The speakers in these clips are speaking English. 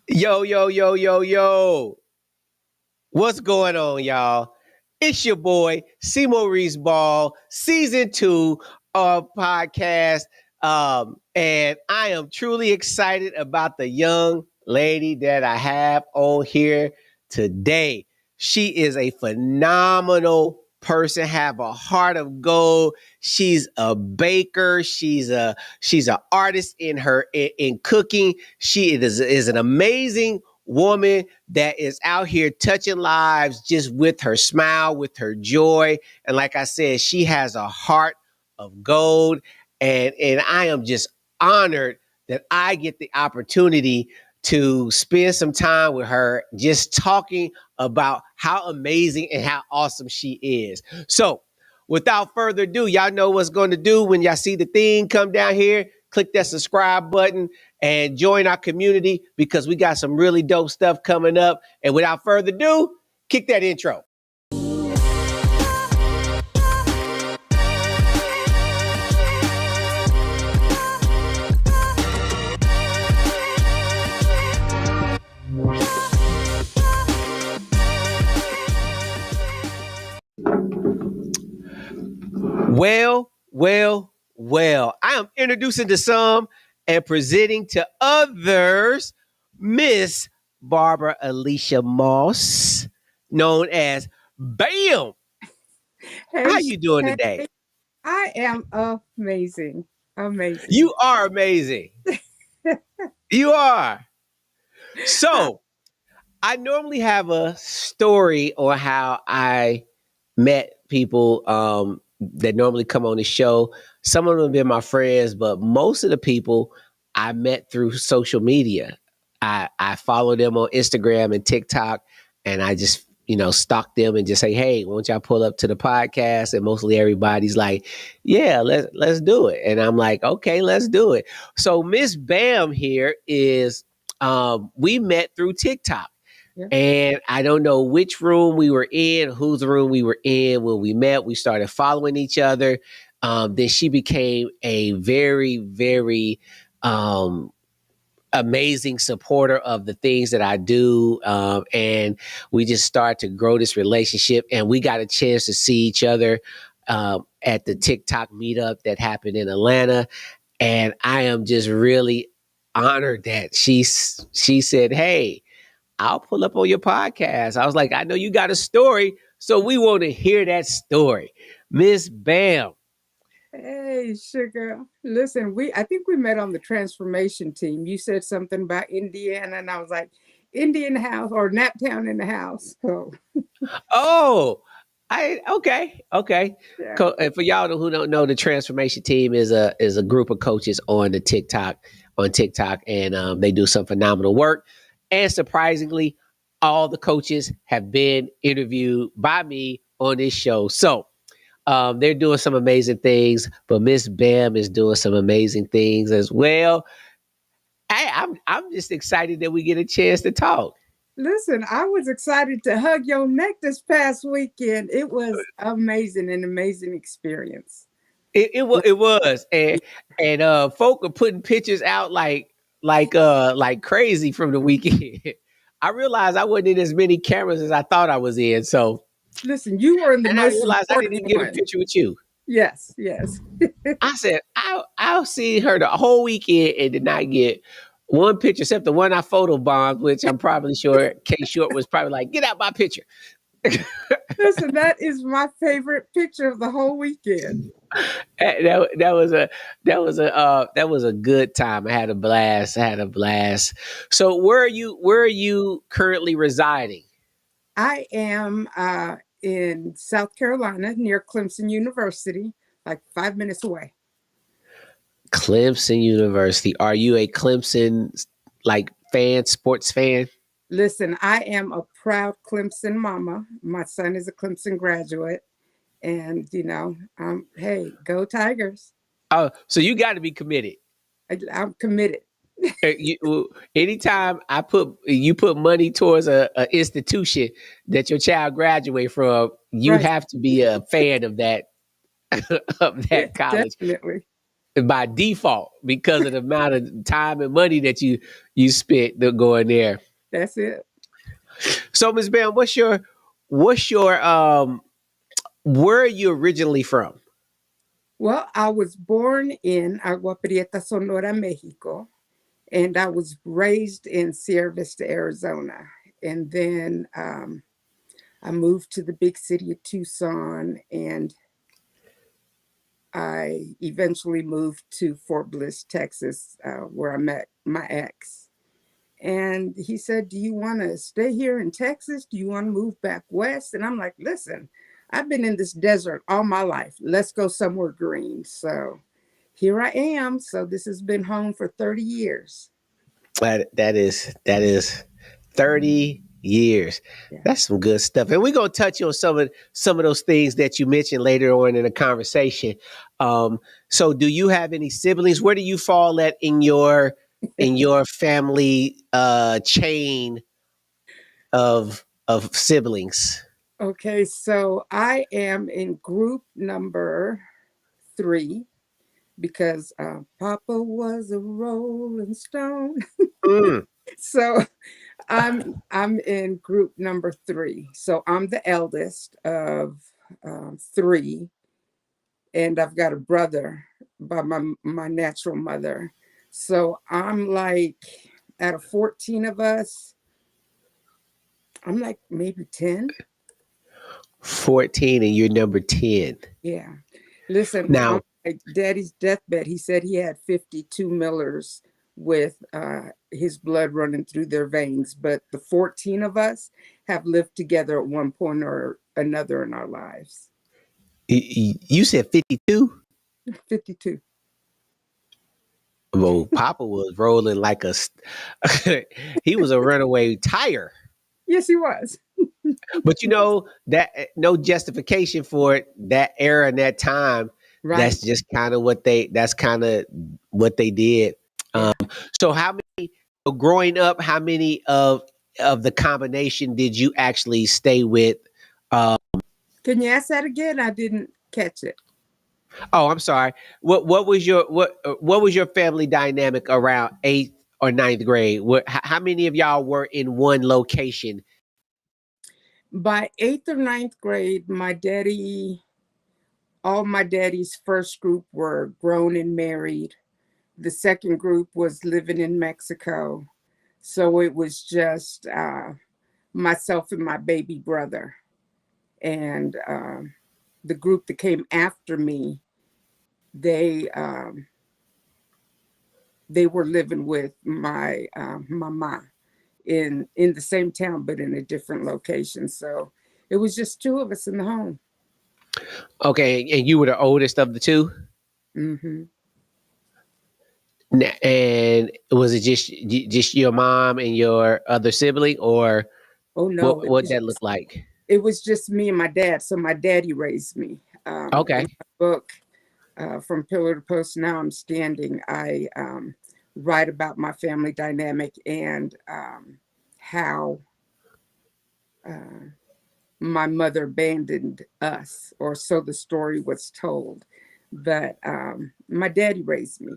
Yo, yo, yo, yo, yo. What's going on, y'all? It's your boy, C. Maurice Ball, season 2 of podcast. And I am truly excited about the young lady that I have on here today. She is a phenomenal person, have a heart of gold. She's a baker. She's an artist in cooking. She is an amazing woman that is out here touching lives just with her smile, with her joy. And like I said, she has a heart of gold. And I am just honored that I get the opportunity to spend some time with her just talking about how amazing and how awesome she is. So, without further ado, y'all know what's going to do when y'all see the thing come down here. Click that subscribe button and join our community because we got some really dope stuff coming up. And without further ado, kick that intro. Well. I am introducing to some and presenting to others Miss Barbara Alicia Moss, known as Bam. How Hey, you doing hey, today? I am amazing. Amazing. You are amazing. You are. So, I normally have a story on how I met people that normally come on the show. Some of them have been my friends, but most of the people I met through social media. I follow them on Instagram and TikTok, and I just stalk them and just say, "Hey, won't y'all pull up to the podcast?" And mostly everybody's like, "Yeah, let's do it." And I'm like, "Okay, let's do it." So Miss Bam here is we met through TikTok. Yeah. And I don't know which room we were in, whose room we were in when we met. We started following each other. Then she became a very, very amazing supporter of the things that I do. And we just started to grow this relationship. And we got a chance to see each other at the TikTok meetup that happened in Atlanta. And I am just really honored that she said, "Hey, I'll pull up on your podcast." I was like, "I know you got a story, so we want to hear that story." Miss Bam. Hey, sugar. Listen, I think we met on the transformation team. You said something about Indiana, and I was like, Indian house or Naptown in the house. Oh, Oh, okay. yeah. And for y'all who don't know, the transformation team is a group of coaches on TikTok, and they do some phenomenal work. And surprisingly, all the coaches have been interviewed by me on this show. So they're doing some amazing things, but Miss Bam is doing some amazing things as well. I'm just excited that we get a chance to talk. Listen, I was excited to hug your neck this past weekend. It was amazing, an amazing experience. It was, and folk are putting pictures out like crazy from the weekend. I realized I wasn't in as many cameras as I thought I was in. So, Listen, you were in the and I most realized I didn't important even get a one. picture with you. Yes, yes. I said I'll see her the whole weekend and did not get one picture except the one I photobombed, which I'm probably sure K Short was probably like, "Get out my picture." Listen, that is my favorite picture of the whole weekend. That was a good time. I had a blast. So where are you currently residing? I am in South Carolina near Clemson University, like 5 minutes away. Clemson University. Are you a Clemson like fan, sports fan? Listen, I am a proud Clemson mama. My son is a Clemson graduate. And, hey, go Tigers. Oh, so you got to be committed. I'm committed. Anytime you put money towards a institution that your child graduate from, you Right. have to be a fan of that of Yeah, that college. definitely. by default because of the amount of time and money that you spent to going there. That's it. So, Ms. Bam, what's your where are you originally from? Well, I was born in Agua Prieta, Sonora, Mexico, and I was raised in Sierra Vista, Arizona. And then I moved to the big city of Tucson, and I eventually moved to Fort Bliss, Texas, where I met my ex. And he said, "Do you want to stay here in Texas? Do you want to move back west?" And I'm like, "Listen, I've been in this desert all my life. Let's go somewhere green." So here I am. So this has been home for 30 years. That is 30 years. Yeah. That's some good stuff. And we're gonna touch on some of those things that you mentioned later on in the conversation. Um, so do you have any siblings? Where do you fall at in your family chain of siblings? Okay. So I am in group number 3 because Papa was a Rolling Stone. Mm, So I'm in group number 3. So I'm the eldest of 3, and I've got a brother by my natural mother. So I'm like, out of 14 of us, I'm like maybe 10. 14 and you're number 10. Yeah. Listen, on Now, my daddy's deathbed, he said he had 52 Millers with his blood running through their veins, but the 14 of us have lived together at one point or another in our lives. you said 52? 52. Well, Papa was rolling like he was a runaway tire. Yes, he was. But that no justification for it. That era and that time, Right. that's kind of what they did. Yeah. So growing up, how many of the combination did you actually stay with? Uh, Can you ask that again? I didn't catch it. oh, I'm sorry. What was your family dynamic around eighth or ninth grade? How many of y'all were in one location? By eighth or ninth grade, all my daddy's first group were grown and married. The second group was living in Mexico. So it was just myself and my baby brother. And the group that came after me, they they were living with my mama in the same town, but in a different location. So it was just two of us in the home. Okay, and you were the oldest of the two. Hmm. And was it just your mom and your other sibling, or Oh no, what that look like? it was just me and my dad. So my daddy raised me. In Okay, my book, From Pillar to Post, Now I'm Standing, I write about my family dynamic and how uh, my mother abandoned us, or so the story was told. But my daddy raised me,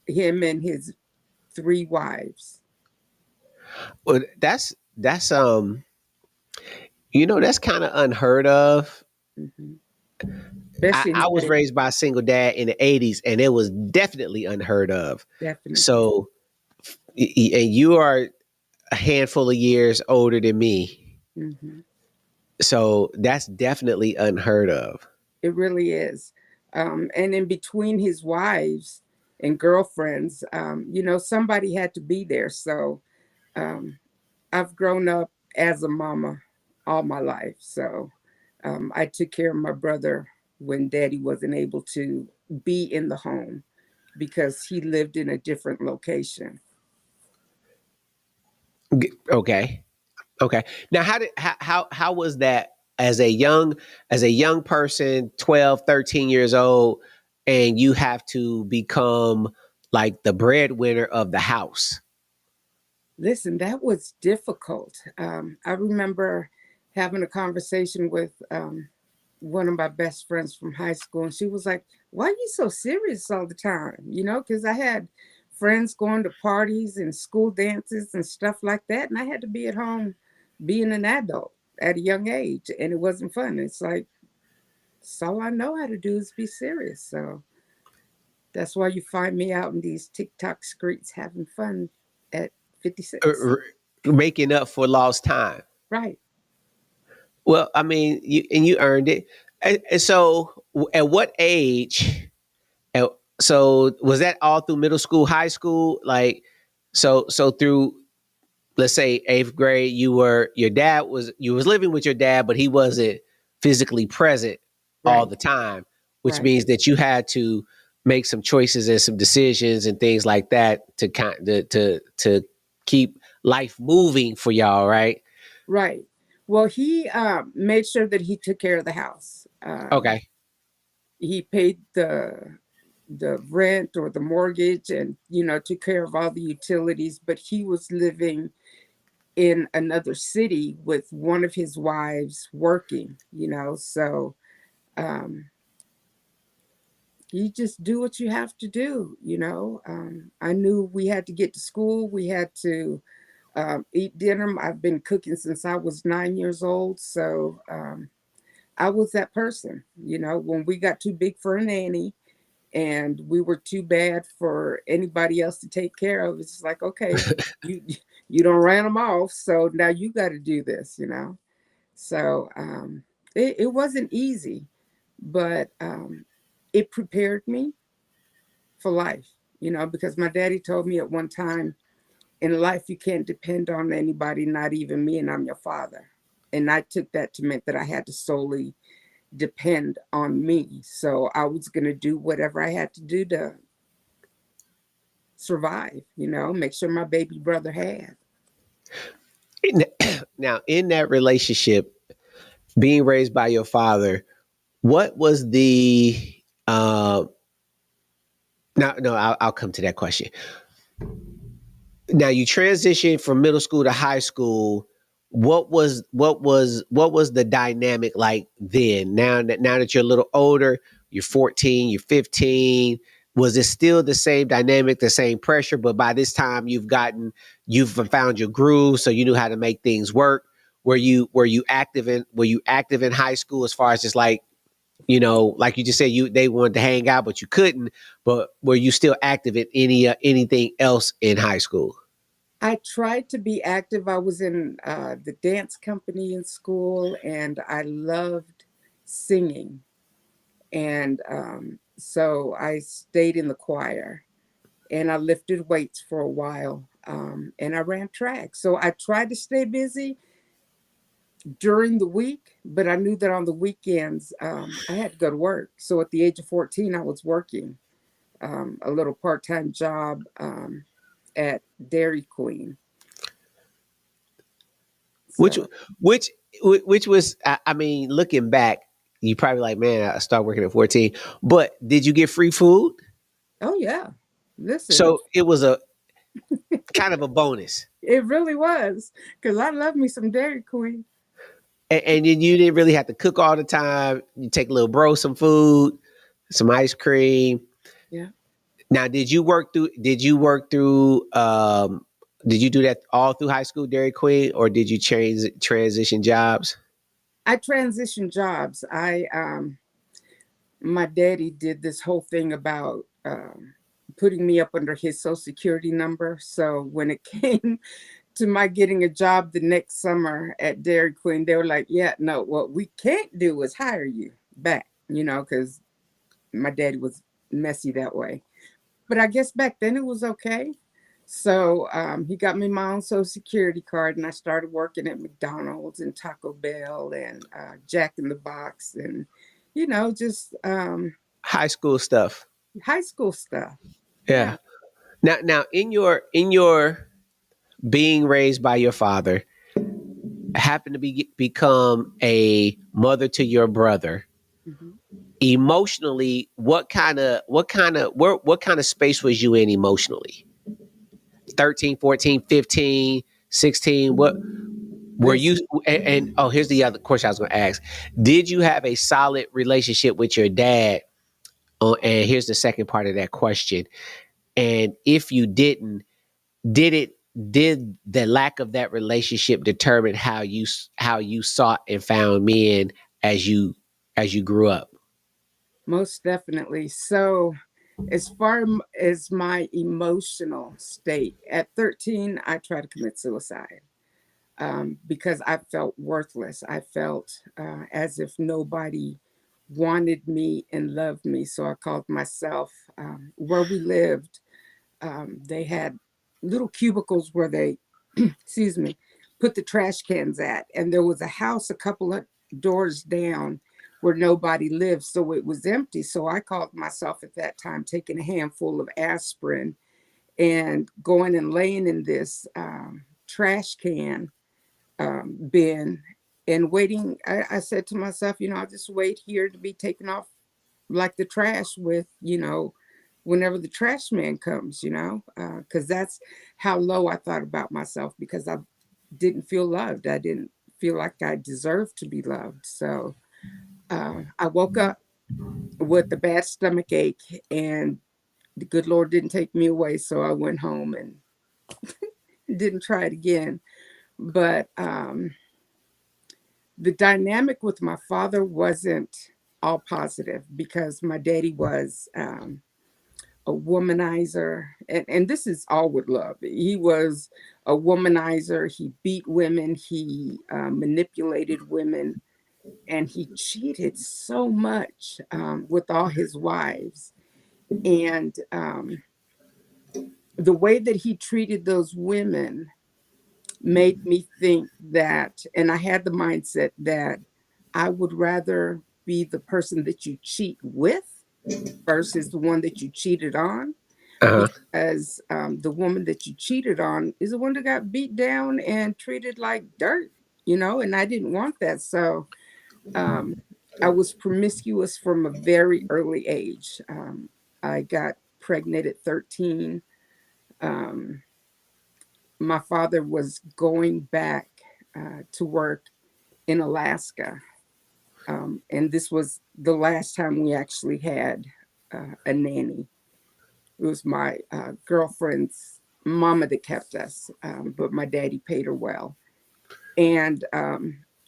him and his 3 wives. well, that's kind of unheard of. Hmm. I, Especially in I was the raised by a single dad in the '80s, and it was definitely unheard of. definitely. So, and you are a handful of years older than me, Hmm. so that's definitely unheard of. It really is. And in between his wives and girlfriends, somebody had to be there. So um, I've grown up as a mama all my life. So I took care of my brother when daddy wasn't able to be in the home because he lived in a different location. Okay. Okay. Now, how was that as a young person, 12, 13 years old, and you have to become like the breadwinner of the house? Listen, that was difficult. I remember having a conversation with one of my best friends from high school, and she was like, "Why are you so serious all the time?" You know, because I had friends going to parties and school dances and stuff like that, and I had to be at home being an adult at a young age, and it wasn't fun. It's like, it's all I know how to do is be serious. So that's why you find me out in these TikTok streets having fun at 56. r- making up for lost time. Right. Well, I mean, you earned it. And so, at what age? And so, was that all through middle school, high school? Like, so through, let's say, eighth grade, you was living with your dad, but he wasn't physically present all Right. the time, which Right. means that you had to make some choices and some decisions and things like that to to keep life moving for y'all, right? Right. Well, he made sure that he took care of the house. Okay. He paid the rent or the mortgage, and took care of all the utilities. But he was living in another city with one of his wives working. So um, you just do what you have to do. I knew we had to get to school. We had to eat dinner. I've been cooking since I was 9 years old. So I was that person. When we got too big for a nanny and we were too bad for anybody else to take care of, it's like, okay, you you don't ran them off, so now you got to do this. So it wasn't easy, but it prepared me for life. Because my daddy told me at one time, in life you can't depend on anybody, not even me, and I'm your father. And I took that to mean that I had to solely depend on me. So I was going to do whatever I had to do to survive, make sure my baby brother had. Now, in that relationship, being raised by your father, what was the uh, no, I'll come to that question. Now you transitioned from middle school to high school. What was the dynamic like then? Now that you're a little older, you're 14, you're 15. Was it still the same dynamic, the same pressure? But by this time, you've found your groove, so you knew how to make things work. Were you active in high school as far as just like like you just said, they wanted to hang out, but you couldn't. But were you still active in anything else in high school? I tried to be active. I was in the dance company in school, and I loved singing. And so I stayed in the choir, and I lifted weights for a while, and I ran track. So I tried to stay busy during the week, but I knew that on the weekends I had to go to work. So at the age of 14, I was working a little part time job at Dairy Queen. Which So, which which was I mean, looking back, you probably like, man, I started working at 14. But did you get free food? oh, yeah. Listen, So it was a kind of a bonus. it really was, because I love me some Dairy Queen. And then you didn't really have to cook all the time. You take a little bro some food, some ice cream. Yeah. Now, did you do that all through high school, Dairy Queen, or did you transition jobs? I transitioned jobs. My daddy did this whole thing about putting me up under his social security number. So when it came to my getting a job the next summer at Dairy Queen, they were like, yeah, no, what we can't do is hire you back, because my daddy was messy that way. But I guess back then it was okay. So he got me my own social security card, and I started working at McDonald's and Taco Bell and Jack in the Box, and just High school stuff. high school stuff. Yeah. Yeah. Now, in your being raised by your father, happen to become a mother to your brother, hmm emotionally, what kind of space was you in emotionally? 13, 14, 15, 16. What? Were This you and oh, here's the other question I was going to ask. Did you have a solid relationship with your dad? And here's the second part of that question. And if you didn't, did it did the lack of that relationship determine how you sought and found men as you grew up? most definitely. So, as far as my emotional state, at 13, I tried to commit suicide because I felt worthless. I felt as if nobody wanted me and loved me. So I called myself, where we lived, they had little cubicles where they, excuse me, put the trash cans at. And there was a house a couple of doors down where nobody lived. So it was empty. So I called myself at that time taking a handful of aspirin and going and laying in this trash can bin and waiting. I said to myself, I'll just wait here to be taken off like the trash with, whenever the trash man comes, because that's how low I thought about myself because I didn't feel loved. I didn't feel like I deserved to be loved. So I woke up with a bad stomach ache and the good Lord didn't take me away. So I went home and didn't try it again. But the dynamic with my father wasn't all positive because my daddy was a womanizer, and this is all with love. He was a womanizer. He beat women. He manipulated women, and he cheated so much with all his wives. And the way that he treated those women made me think that, and I had the mindset that I would rather be the person that you cheat with versus the one that you cheated on, Uh-huh. because the woman that you cheated on is the one that got beat down and treated like dirt, and I didn't want that. So um, I was promiscuous from a very early age. I got pregnant at 13. Um, my father was going back to work in Alaska. And this was the last time we actually had a nanny. It was my girlfriend's mama that kept us, but my daddy paid her well. And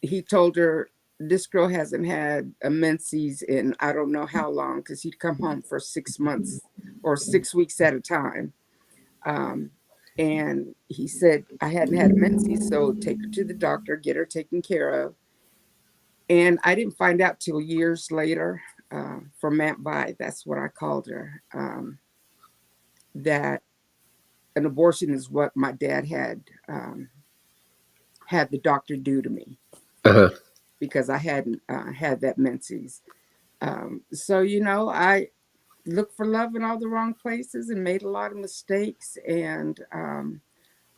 he told her, this girl hasn't had a menses in I don't know how long because he'd come home for 6 months or 6 weeks at a time. Um, and he said, I hadn't had a menses, so take her to the doctor, get her taken care of. And I didn't find out till years later from Aunt Vi, that's what I called her, that an abortion is what my dad had the doctor do to me Uh-huh. because I hadn't had that menses. So I looked for love in all the wrong places and made a lot of mistakes, and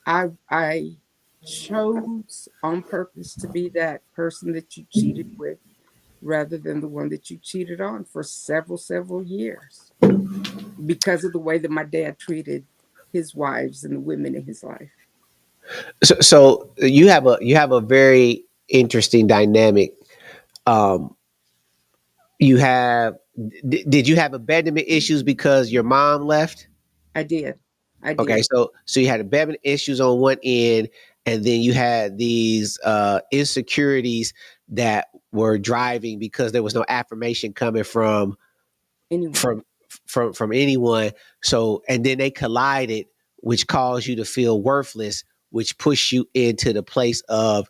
I chose on purpose to be that person that you cheated with rather than the one that you cheated on for several years because of the way that my dad treated his wives and the women in his life. So you have a very interesting dynamic. Um, you have did you have abandonment issues because your mom left? I did. I Okay, did. so you had abandonment issues on one end, and then you had these insecurities that were driving because there was no affirmation coming Anyone. from from anyone. So and then they collided, which caused you to feel worthless, which pushed you into the place of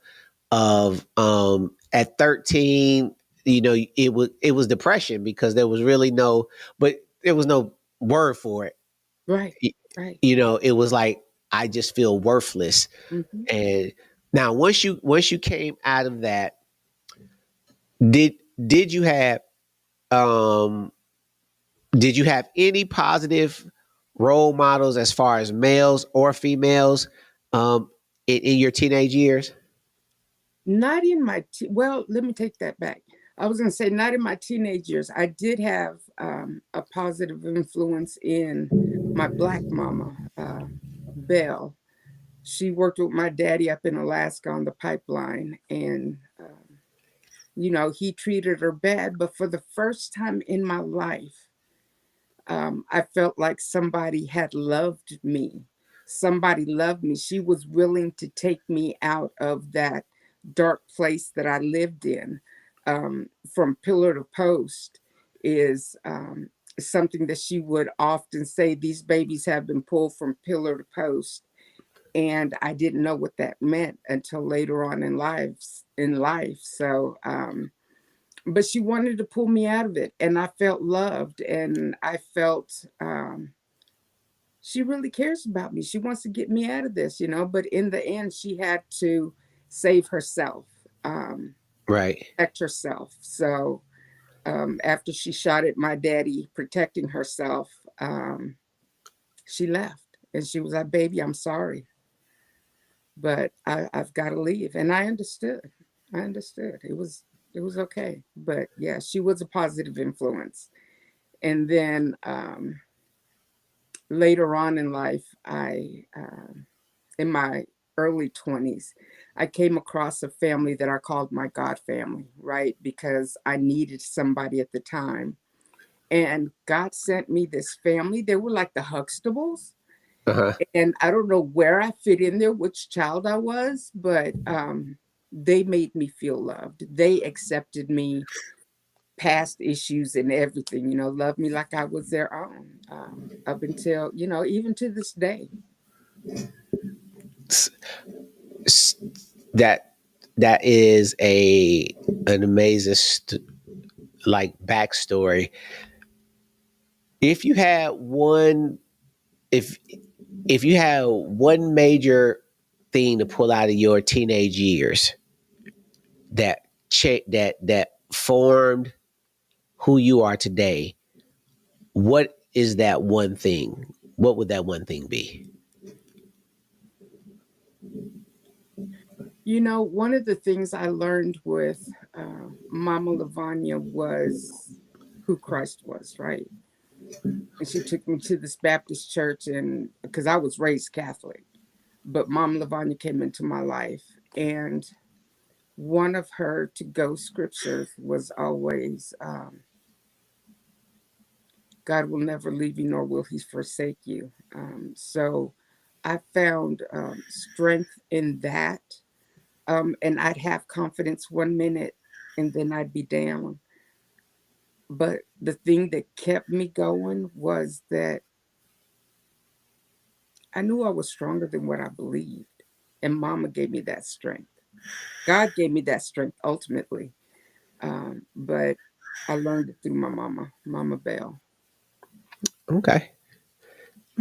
at 13, it was depression because there was really no, but there was no word for it. Right. Right. It was like I just feel worthless. Hmm. And now once you came out of that, did did you have um did you have any positive role models as far as males or females um in your teenage years? Not in my, well, let me take that back. I was going to say, not in my teenage years. I did have a positive influence in my black mama, Belle. She worked with my daddy up in Alaska on the pipeline, and he treated her bad. But for the first time in my life, I felt like somebody had loved me. Somebody loved me. She was willing to take me out of that dark place that I lived in. From pillar to post is something that she would often say, these babies have been pulled from pillar to post. And I didn't know what that meant until later on in life. So but she wanted to pull me out of it, and I felt loved, and I felt she really cares about me. She wants to get me out of this. But in the end, she had to save herself, um, Right. protect herself. So after she shot at my daddy protecting herself, she left, and she was like, "Baby, I'm sorry, but I've got to leave." And I understood. I understood. It was okay. But yeah, she was a positive influence. And then later on in life, in my early 20s, I came across a family that I called my God family, right? Because I needed somebody at the time. And God sent me this family. They were like the Huxtables. Uh-huh. And I don't know where I fit in there, which child I was, but they made me feel loved. They accepted me past issues and everything, loved me like I was their own, up until, even to this day. S- that that is an amazing like backstory. If you had one, if if you had one major thing to pull out of your teenage years that formed who you are today, what is that one thing? What would that one thing be? One of the things I learned with Mama Lavanya was who Christ was, right? And she took me to this Baptist church, and because I was raised Catholic, but Mama Lavanya came into my life, and one of her to go scriptures was always, God will never leave you, nor will he forsake you. So I found strength in that. And I'd have confidence one minute and then I'd be down. But the thing that kept me going was that I knew I was stronger than what I believed. And Mama gave me that strength. God gave me that strength ultimately. But I learned it through my mama, Mama Bell. Okay.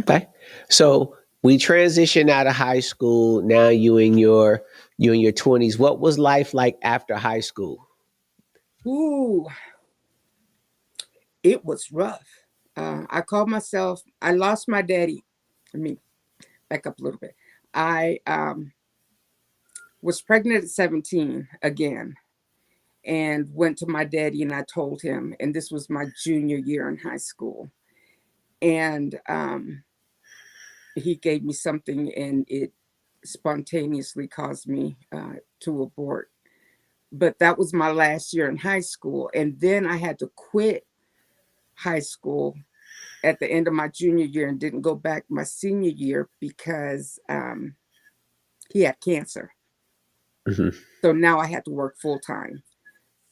Okay. So we transitioned out of high school. Now you in your 20s. What was life like after high school? Ooh, it was rough. I called myself, I lost my daddy. Let me back up a little bit. I was pregnant at 17 again and went to my daddy and I told him, and this was my junior year in high school. And he gave me something and it spontaneously caused me to abort. But that was my last year in high school. And then I had to quit high school at the end of my junior year and didn't go back my senior year because he had cancer. Hmm. So now I had to work full time.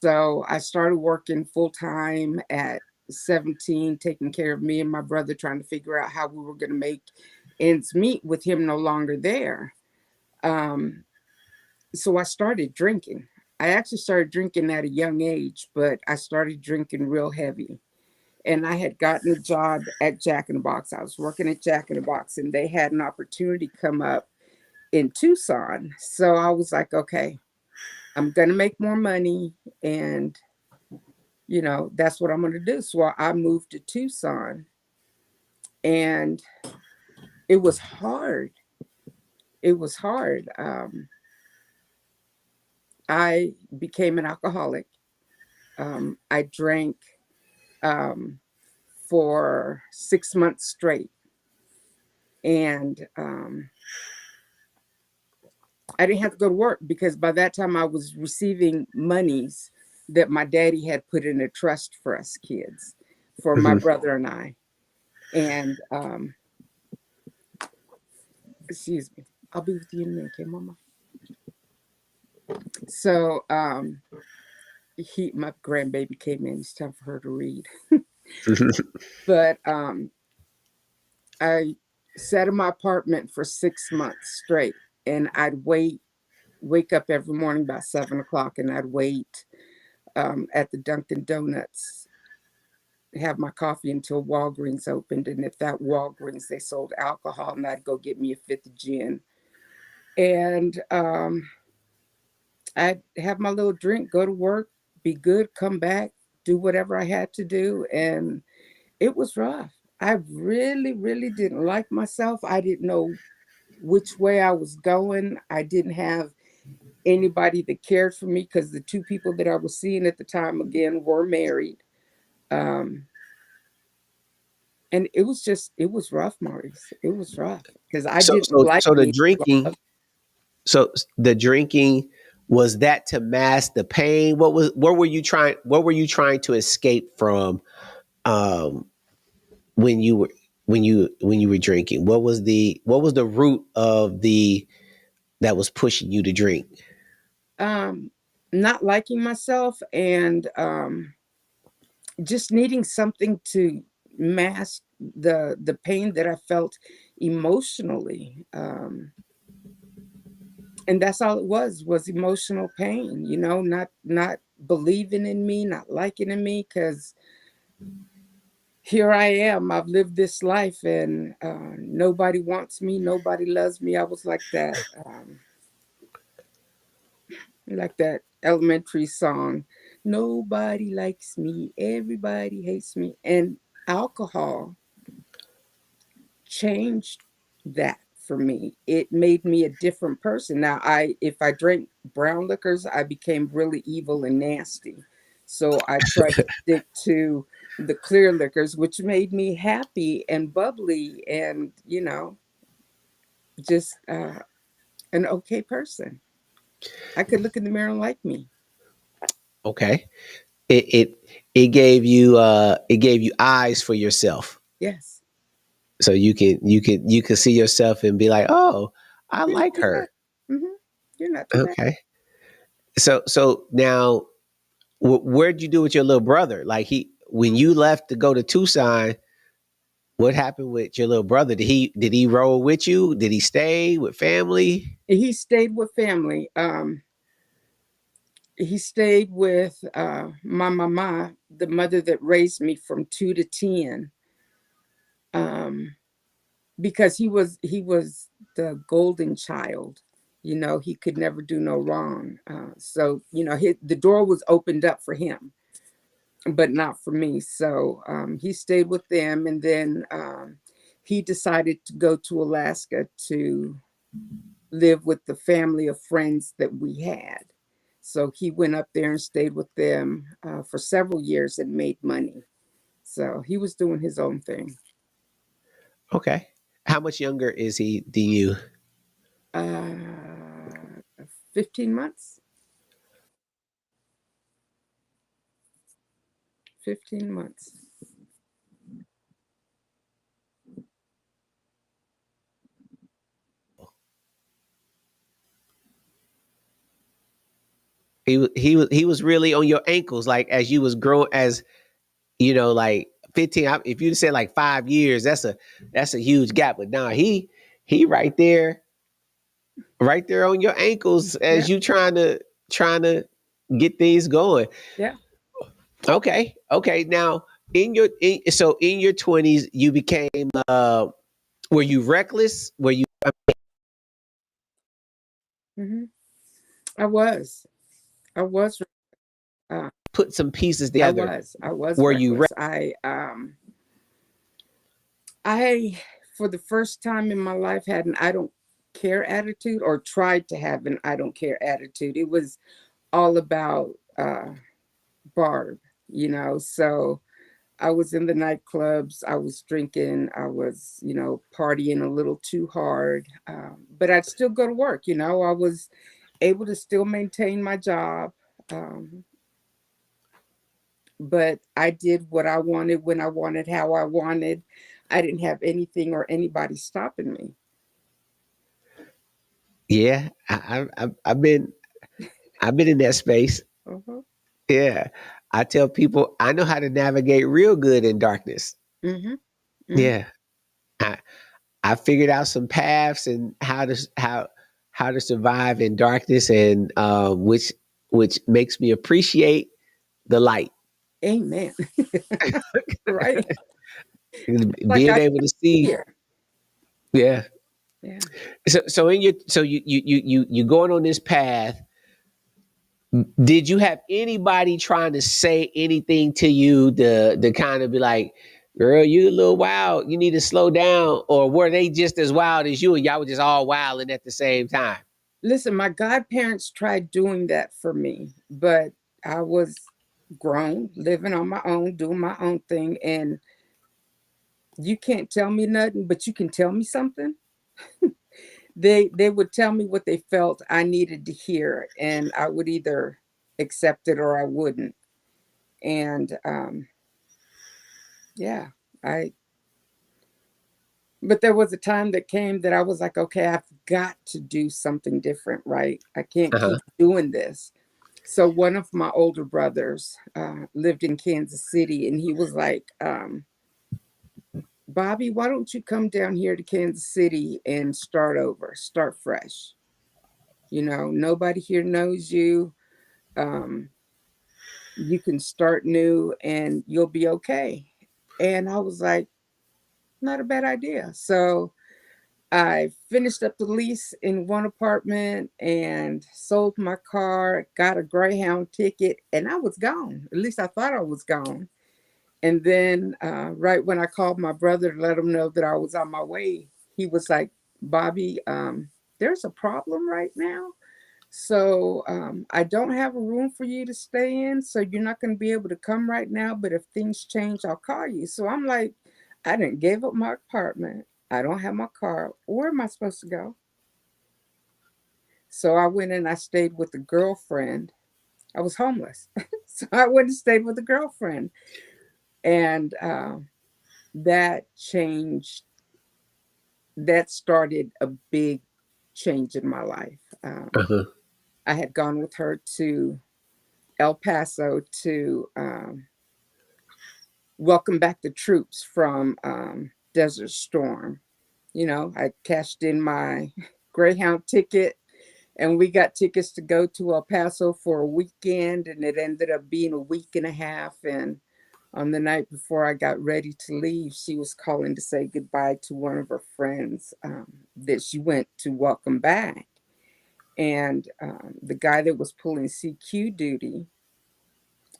So I started working full time at 17, taking care of me and my brother, trying to figure out how we were going to make ends meet with him no longer there. Um, so I started drinking. I actually started drinking at a young age, but I started drinking real heavy. And I had gotten a job at Jack in the Box. I was working at Jack in the Box, and they had an opportunity come up in Tucson. So I was like, okay, I'm going to make more money. And that's what I'm going to do. So I moved to Tucson, and it was hard. It was hard. I became an alcoholic. I drank um, for 6 months straight. And I didn't have to go to work because by that time I was receiving monies that my daddy had put in a trust for us kids, for my Mhm. brother and I. And excuse me, I'll be with you in a minute, okay, Mama? So my grandbaby came in. It's time for her to read. But I sat in my apartment for 6 months straight, and I'd wake up every morning about 7 o'clock, and I'd wait at the Dunkin' Donuts, have my coffee until Walgreens opened, and if that Walgreens they sold alcohol, and I'd go get me a fifth of gin, and I'd have my little drink, go to work, be good, come back, do whatever I had to do, and it was rough. I really, really didn't like myself. I didn't know which way I was going. I didn't have anybody that cared for me because the two people that I was seeing at the time again were married. Um, and it was rough, Maurice. It was rough because I So didn't so like so the me. drinking so the drinking, was that to mask the pain? What were you trying to escape from um when you were when you were drinking? What was the root of the that was pushing you to drink? Um, Not liking myself and just needing something to mask the pain that I felt emotionally. And that's all it was emotional pain, not believing in me, not liking in me, because here I am. I've lived this life, and nobody wants me, nobody loves me. I was like that elementary song, nobody likes me, everybody hates me. And alcohol changed that for me. It made me a different person. Now, I if I drank brown liquors, I became really evil and nasty. So I tried to stick to the clear liquors, which made me happy and bubbly and, just an okay person. I could look in the mirror and like me. Okay. It it gave you eyes for yourself. Yes. So you can see yourself and be like, "Oh, I You're not like too bad. her." Hmm. You're not too bad. Okay. So now where'd you do with your little brother? Like when you left to go to Tucson, what happened with your little brother? Did he roll with you? Did he stay with family? He stayed with family. He stayed with my mama, the mother that raised me from 2 to 10, um, because he was the golden child. He could never do no wrong. So the door was opened up for him, but not for me. So he stayed with them, and then he decided to go to Alaska to live with the family of friends that we had. So he went up there and stayed with them for several years and made money. So he was doing his own thing. Okay. How much younger is he than you? Uh, 15 months. 15 months. He was really on your ankles, like as you was growing, as like 15. If you said like 5 years, that's a huge gap. But now he right there on your ankles Yeah. as you trying to get things going. Yeah. Okay, okay. Now so in your 20s, you became were you reckless? Were you Hmm. I was. I was. Uh, put some pieces together? I was Were you reckless. I, for the first time in my life, had an I don't care attitude, or tried to have an I don't care attitude. It was all about Barb. So I was in the nightclubs. I was drinking. I was, partying a little too hard. But I'd still go to work. I was able to still maintain my job. Um, but I did what I wanted when I wanted, how I wanted. I didn't have anything or anybody stopping me. Yeah, I've been in that space. Uh-huh. Yeah, I tell people I know how to navigate real good in darkness. Mm-hmm. Mm-hmm. Yeah, I I figured out some paths and how to survive in darkness, and which makes me appreciate the light. Amen. Right. Like Being I able to see. here. Yeah. Yeah. So in your so you going on this path. Did you have anybody trying to say anything to you to kind of be like, girl, you a little wild, you need to slow down? Or were they just as wild as you and y'all were just all wilding at the same time? Listen, my godparents tried doing that for me, but I was grown, living on my own, doing my own thing, and you can't tell me nothing, but you can tell me something. They would tell me what they felt I needed to hear, and I would either accept it or I wouldn't. And yeah, I. But there was a time that came that I was like, okay, I've got to do something different, right? I can't Uh-huh. keep doing this. So one of my older brothers lived in Kansas City, and he was like, Bobby, why don't you come down here to Kansas City and start over, start fresh? Nobody here knows you. Um, you can start new and you'll be okay. And I was like, not a bad idea. So I finished up the lease in one apartment and sold my car, got a Greyhound ticket, and I was gone. At least I thought I was gone. And then, right when I called my brother to let him know that I was on my way, he was like, Bobby, there's a problem right now. So I don't have a room for you to stay in. So you're not going to be able to come right now. But if things change, I'll call you. So I'm like, I didn't give up my apartment. I don't have my car. Where am I supposed to go? So I went and I stayed with a girlfriend. I was homeless. So I went and stayed with a girlfriend. And that changed, that started a big change in my life. Uh-huh. I had gone with her to El Paso to welcome back the troops from Desert Storm. I cashed in my Greyhound ticket and we got tickets to go to El Paso for a weekend, and it ended up being a week and a half. And on the night before I got ready to leave, she was calling to say goodbye to one of her friends that she went to welcome back. And the guy that was pulling CQ duty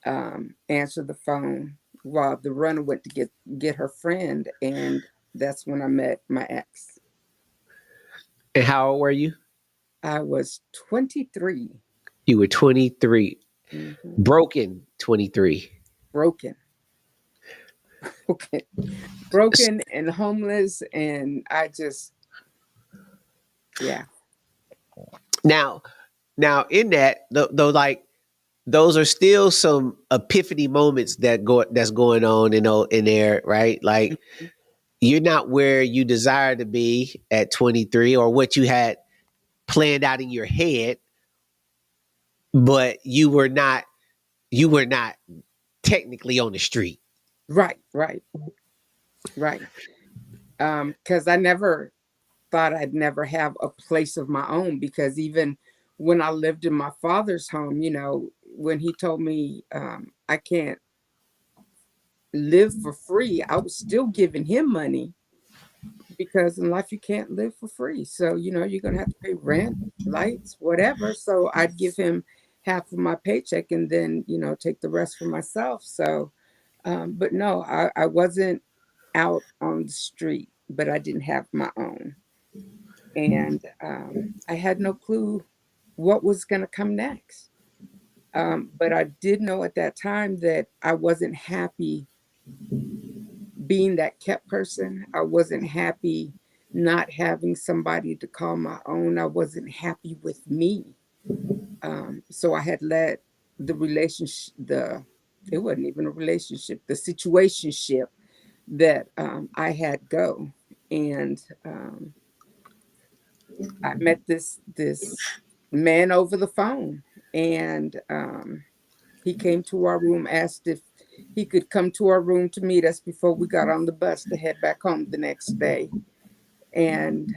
answered the phone while the runner went to get her friend, and that's when I met my ex. And how old were you? I was 23. You were 23. Hmm. Broken 23. Broken, broken, broken, and homeless, and I just, yeah. Now, now in that, though, like those are still some epiphany moments that's going on in there, right? Like you're not where you desire to be at 23 or what you had planned out in your head, but you were not technically on the street. Right, right, right. Because I never thought I'd never have a place of my own, because even when I lived in my father's home, when he told me I can't live for free, I was still giving him money, because in life you can't live for free. So, you're going to have to pay rent, lights, whatever. So I'd give him half of my paycheck and then, take the rest for myself. So, but no, I wasn't out on the street, but I didn't have my own. And I had no clue what was going to come next. But I did know at that time that I wasn't happy being that kept person. I wasn't happy not having somebody to call my own. I wasn't happy with me. So I had let the relationship, it wasn't even a relationship, the situationship that I had go. And I met this man over the phone, and he came to our room, asked if he could come to our room to meet us before we got on the bus to head back home the next day. And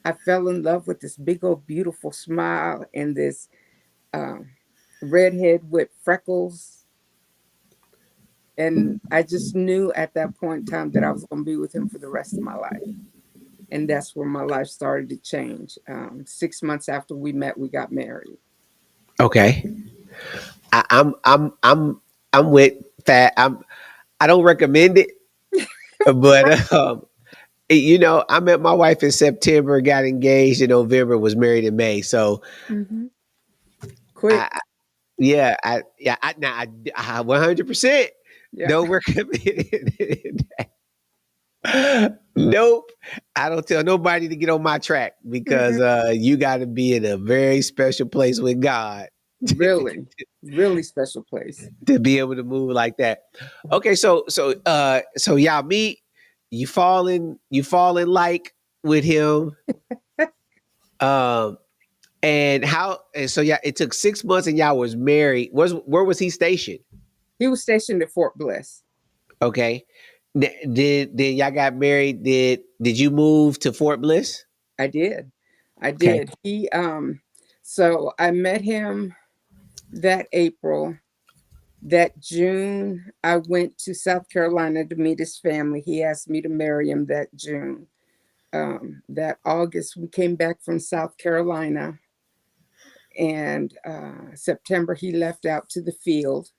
I fell in love with this big old beautiful smile and this um, redhead with freckles. And I just knew at that point in time that I was going to be with him for the rest of my life. And that's where my life started to change. 6 months after we met, we got married. Okay. I, I'm I'm I'm I'm with that. I don't recommend it, but I met my wife in September, got engaged in November, was married in May. So Hmm. I, Quick. I yeah, now I 100% Yeah. don't recommend it. Nope. I don't tell nobody to get on my track because Hmm. you got to be in a very special place with God Really, really special place. to be able to move like that. Okay, so y'all meet, you fall in like with him. Um and so yeah, it took 6 months and y'all was married. Where was he stationed? He was stationed at Fort Bliss. Okay. Did y'all got married? Did you move to Fort Bliss? I did. I Okay. did. So I met him that April. That June, I went to South Carolina to meet his family. He asked me to marry him that June. That August, we came back from South Carolina, and September, he left out to the field.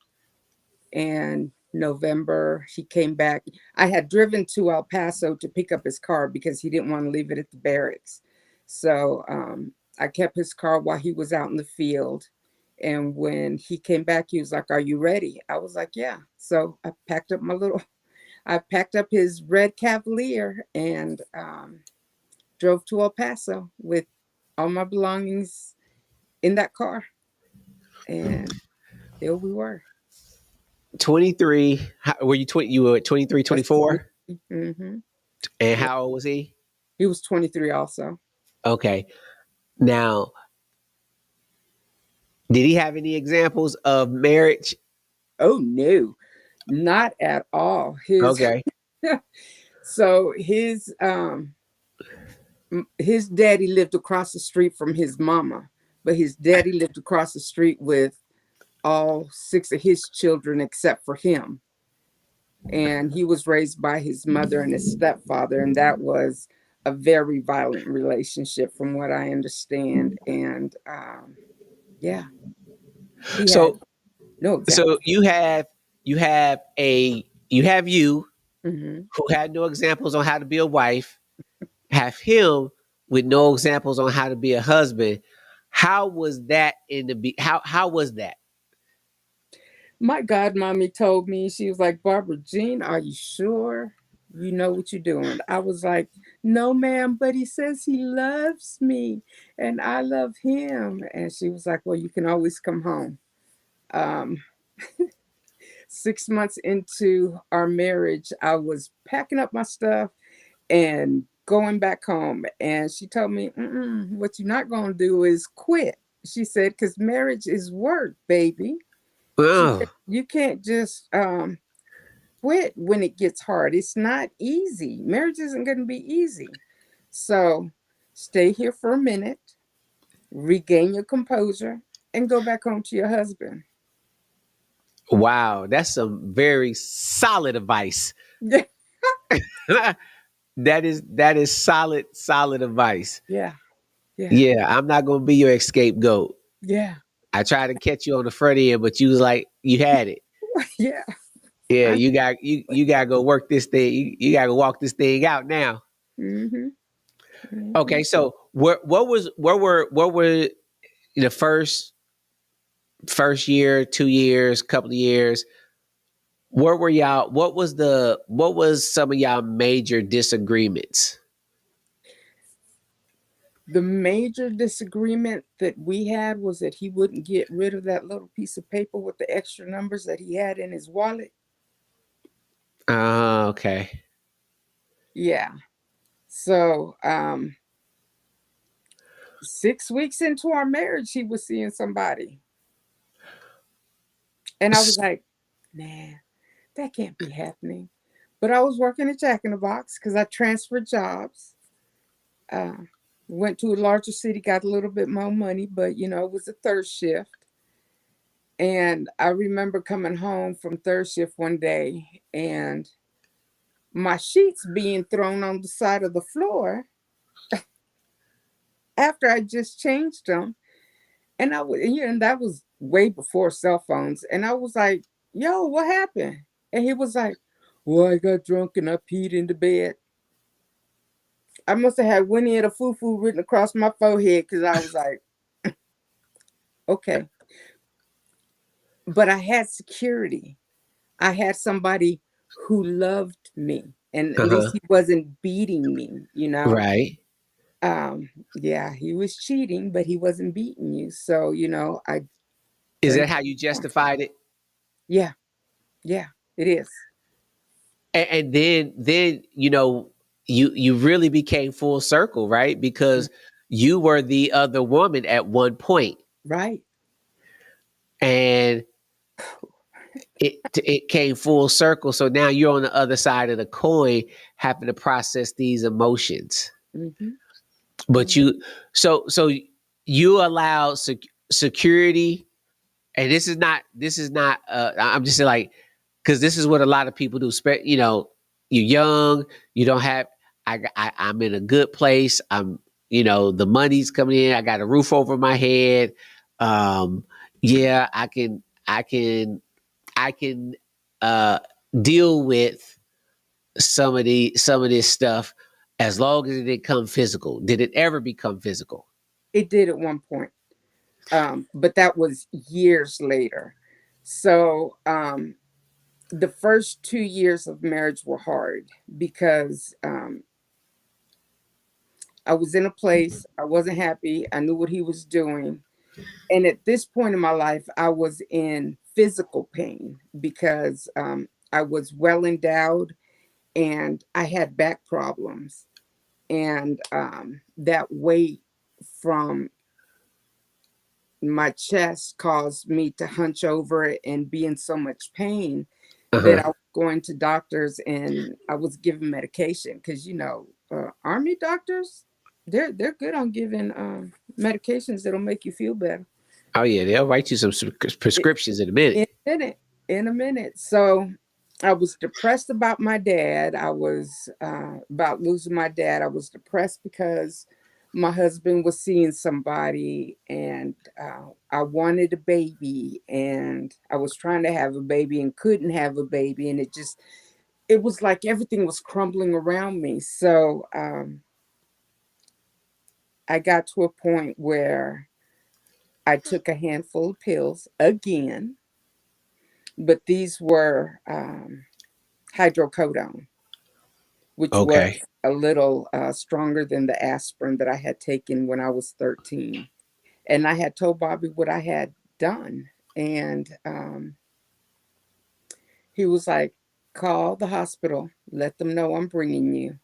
And November, he came back. I had driven to El Paso to pick up his car because he didn't want to leave it at the barracks. So I kept his car while he was out in the field. And when he came back, he was like, "Are you ready?" I was like, "Yeah." So I packed up his red Cavalier and drove to El Paso with all my belongings in that car. And there we were. 23. Were you 20? You were 23, That's 24? 20. Mm-hmm. And Yeah. how old was he? He was 23 also. Okay. Now, did he have any examples of marriage? Oh no, not at all. His Okay. so his daddy lived across the street from his mama, but his daddy lived across the street with all six of his children except for him. And he was raised by his mother and his stepfather, and that was a very violent relationship from what I understand. And yeah, he had So no so example. you have you Hmm. who had no examples on how to be a wife, have him with no examples on how to be a husband. How was that how was that? My godmommy told me, she was like, "Barbara Jean, are you sure you know what you're doing?" I was like, "No, ma'am, but he says he loves me and I love him." And she was like, "Well, you can always come home." Um, 6 months into our marriage, I was packing up my stuff and going back home. And she told me, "What you're not going to do is quit." She said, "Because marriage is work, baby." She said, Oh, "You can't just quit when it gets hard. It's not easy. Marriage isn't going to be easy. So stay here for a minute, regain your composure, and go back home to your husband." wow, that's some very solid advice. Yeah, That is solid advice. yeah, yeah, Yeah, I'm not gonna be your scapegoat. yeah, I tried to catch you on the front end, but you was like, you had it. yeah. Yeah, I, you gotta go work this thing. You gotta go walk this thing out now. mm-hmm, mm-hmm. Okay, so what were the first year, 2 years, couple of years? Where were y'all? What was some of y'all major disagreements? The major disagreement that we had was that he wouldn't get rid of that little piece of paper with the extra numbers that he had in his wallet. Okay. Yeah. So 6 weeks into our marriage, he was seeing somebody. And I was like, nah, that can't be happening. But I was working at Jack in the Box because I transferred jobs. Uh, went to a larger city, got a little bit more money, but it was a third shift. And I remember coming home from third shift one day and my sheets being thrown on the side of the floor after I just changed them. And and that was way before cell phones. And I was like, yo, what happened? And he was like, well, I got drunk and I peed in the bed. I must have had Winnie and a Foo Foo written across my forehead because I was like, okay. But I had security. I had somebody who loved me. And at least Uh-huh. he wasn't beating me. Right. Yeah, he was cheating, but he wasn't beating you. So, I Is turned that how you justified it? yeah, yeah, it is. And then you really became full circle, right? Mm, Because you were the other woman at one point, right. and it came full circle. So now you're on the other side of the coin, having to process these emotions. Mm-hmm. But so you allow security, and this is not. I'm just saying, like, because this is what a lot of people do. You're young, you don't have. I'm in a good place. The money's coming in. I got a roof over my head. Yeah, I can uh, deal with some of this stuff as long as it didn't come physical. Did it ever become physical? It did at one point. But that was years later. So the first 2 years of marriage were hard because I was in a place, I wasn't happy, I knew what he was doing. And at this point in my life, I was in physical pain because I was well endowed and I had back problems. And that weight from my chest caused me to hunch over it and be in so much pain that Uh-huh. I was going to doctors and I was given medication because army doctors, they're good on giving medications that'll make you feel better. Oh yeah, they'll write you some prescriptions in a minute. In a minute, in a minute. So I was depressed about my dad. I was about losing my dad. I was depressed because my husband was seeing somebody and I wanted a baby and I was trying to have a baby and couldn't have a baby. And it was like everything was crumbling around me. So I got to a point where I took a handful of pills again, but these were hydrocodone, which was Okay. a little stronger than the aspirin that I had taken when I was 13. And I had told Bobby what I had done. And he was like, call the hospital, let them know I'm bringing you.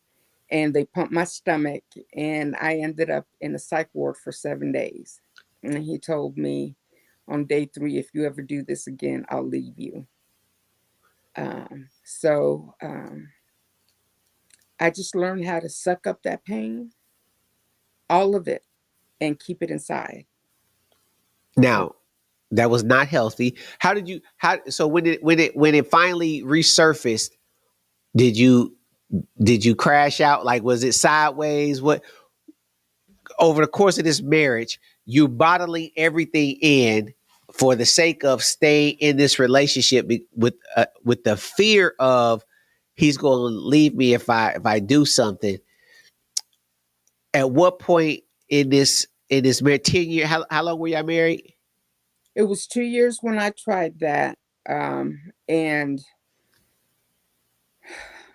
And they pumped my stomach, and I ended up in a psych ward for 7 days. And he told me on day 3, if you ever do this again, I'll leave you. So I just learned how to suck up that pain, all of it, and keep it inside. Uh, Now, that was not healthy. How did you how so when it finally resurfaced, did you did you crash out? Like, was it sideways? What, over the course of this marriage, you bottling everything in for the sake of staying in this relationship with the fear of he's going to leave me if I do something. At what point in this marriage, 10 year, how long were y'all married? it was 2 years when I tried that. And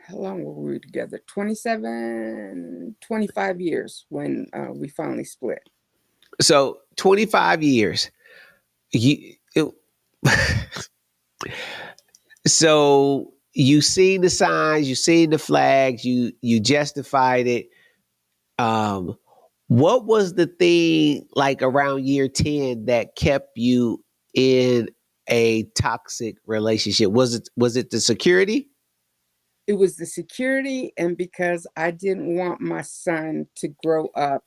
how long were we together? 27, 25 years when we finally split. So 25 years. You it, so you seen the signs, you seen the flags, you justified it. Um, what was the thing like around year 10 that kept you in a toxic relationship? Was it the security? It was the security, and because I didn't want my son to grow up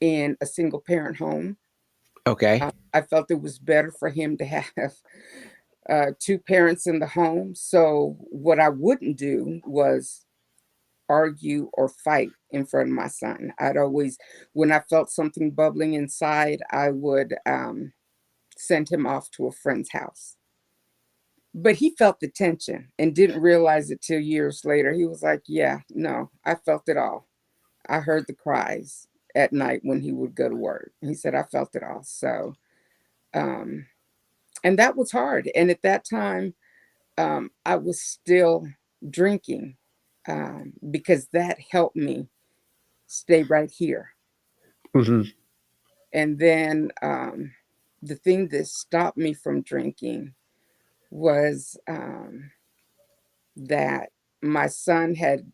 in a single parent home. Okay. I felt it was better for him to have two parents in the home. So, what I wouldn't do was argue or fight in front of my son. I'd always, when I felt something bubbling inside, I would send him off to a friend's house. But he felt the tension and didn't realize it till years later. He was like, "Yeah, no, I felt it all. I heard the cries at night when he would go to work." He said, "I felt it all." So, um, and that was hard. And at that time, I was still drinking because that helped me stay right here. Hmm. And then the thing that stopped me from drinking was that my son had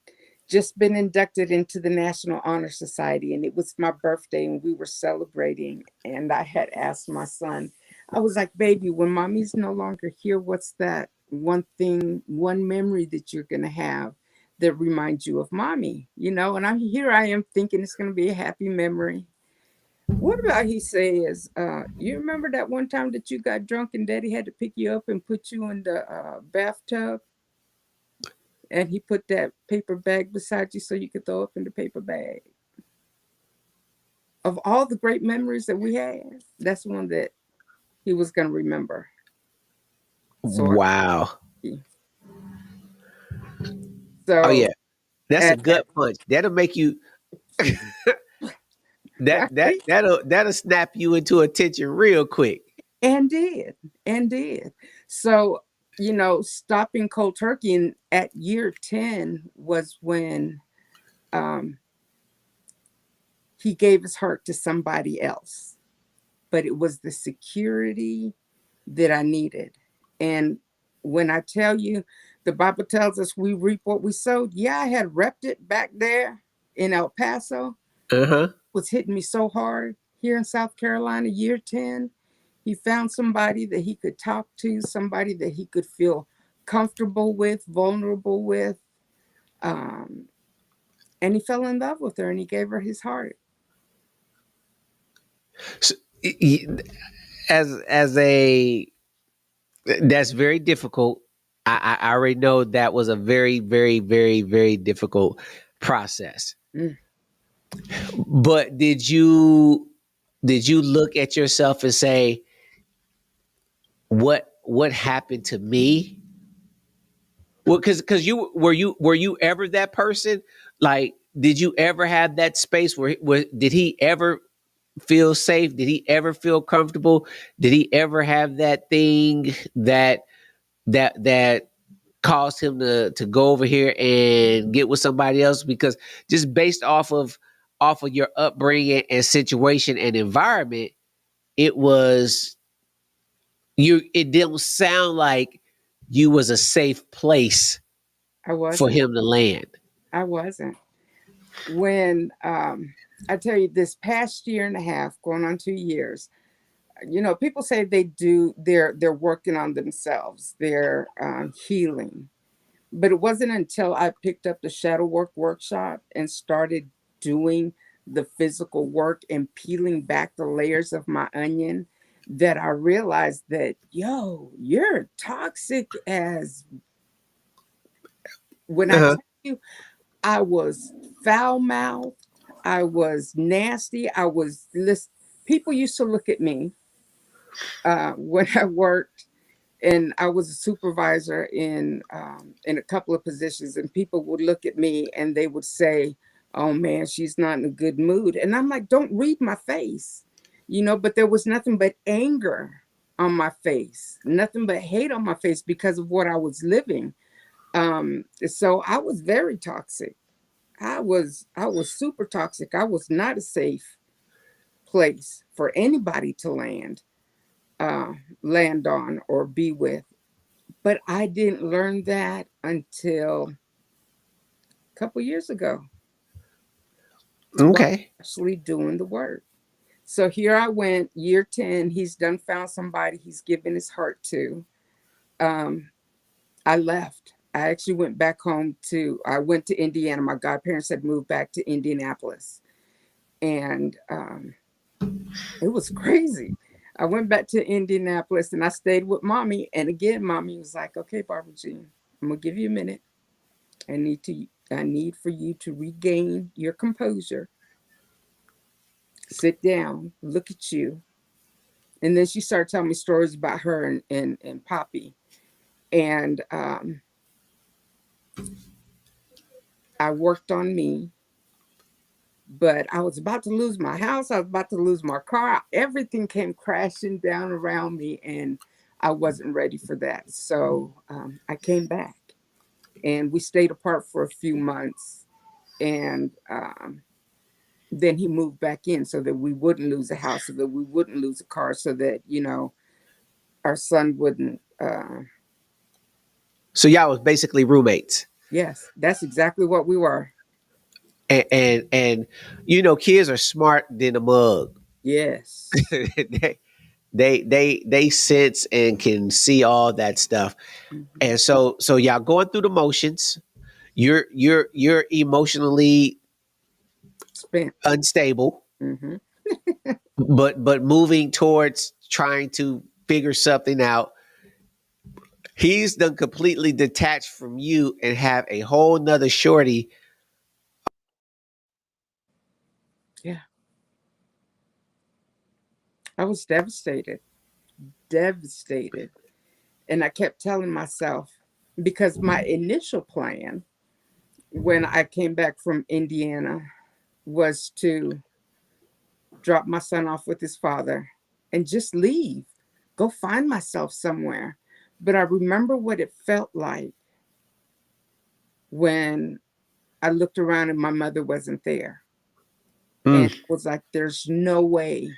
just been inducted into the National Honor Society, and it was my birthday, and we were celebrating. And I had asked my son, I was like, "Baby, when mommy's no longer here, what's that one thing, one memory that you're going to have that reminds you of mommy?" And I am thinking it's going to be a happy memory. What about, he says, "You remember that one time that you got drunk and daddy had to pick you up and put you in the bathtub? And he put that paper bag beside you so you could throw up in the paper bag." Of all the great memories that we had, that's one that he was going to remember. So, Wow. Oh so yeah. That's a at gut punch. That'll make you that'll snap you into attention real quick. and did, and did. So, stopping cold turkey at year 10 was when um, he gave his heart to somebody else. But it was the security that I needed. And when I tell you, the Bible tells us we reap what we sowed. Yeah, I had repped it back there in El Paso. Uh-huh. It was hitting me so hard here in South Carolina, year 10. He found somebody that he could talk to, somebody that he could feel comfortable with, vulnerable with. Um, and he fell in love with her and he gave her his heart. So, as a that's very difficult. I already know that was a very, very, very, very difficult process. Mm, But did you look at yourself and say, what happened to me? Well, because you ever that person? Like, did you ever have that space where did he ever feel safe? Did he ever feel comfortable? Did he ever have that thing that caused him to go over here and get with somebody else? Because just based off of your upbringing and situation and environment, it was you. It didn't sound like you was a safe place I for wasn't. him to land. I wasn't. When I tell you, this past year and a half, going on 2 years, people say they're working on themselves, they're healing. But it wasn't until I picked up the shadow work workshop and started doing the physical work and peeling back the layers of my onion that I realized that, yo, you're toxic as, when I Uh-huh. tell you, I was foul mouthed, I was nasty, I was list. People used to look at me when I worked, and I was a supervisor in a couple of positions, and people would look at me and they would say, "Oh man, she's not in a good mood," and I'm like, "Don't read my face," But there was nothing but anger on my face, nothing but hate on my face because of what I was living. So I was very toxic. I was super toxic. I was not a safe place for anybody to uh, land on or be with. But I didn't learn that until a couple years ago while Okay. actually doing the work. So here I went, year 10. He's done found somebody he's given his heart to. Um, I left. I actually went back home I went to Indiana. My godparents had moved back to Indianapolis. And it was crazy. I went back to Indianapolis and I stayed with mommy. And again, mommy was like, okay, Barbara Jean, I'm gonna give you a minute. I need to I need for you to regain your composure. Sit down, look at you. And then she started telling me stories about her and Poppy. And I worked on me, but I was about to lose my house. I was about to lose my car. Everything came crashing down around me, and I wasn't ready for that. So I came back, and we stayed apart for a few months. And then he moved back in so that we wouldn't lose a house, so that we wouldn't lose a car, so that, our son wouldn't. So y'all was basically roommates. Yes, that's exactly what we were. And kids are smart than a mug. Yes. They sense and can see all that stuff. Hmm. And so y'all going through the motions. You're emotionally Spent. unstable, Hmm. but moving towards trying to figure something out. He's done completely detached from you and have a whole nother shorty. Yeah, I was devastated, devastated. And I kept telling myself, because my initial plan when I came back from Indiana was to drop my son off with his father and just leave, go find myself somewhere. But I remember what it felt like when I looked around and my mother wasn't there. And Mm. it was like, there's no way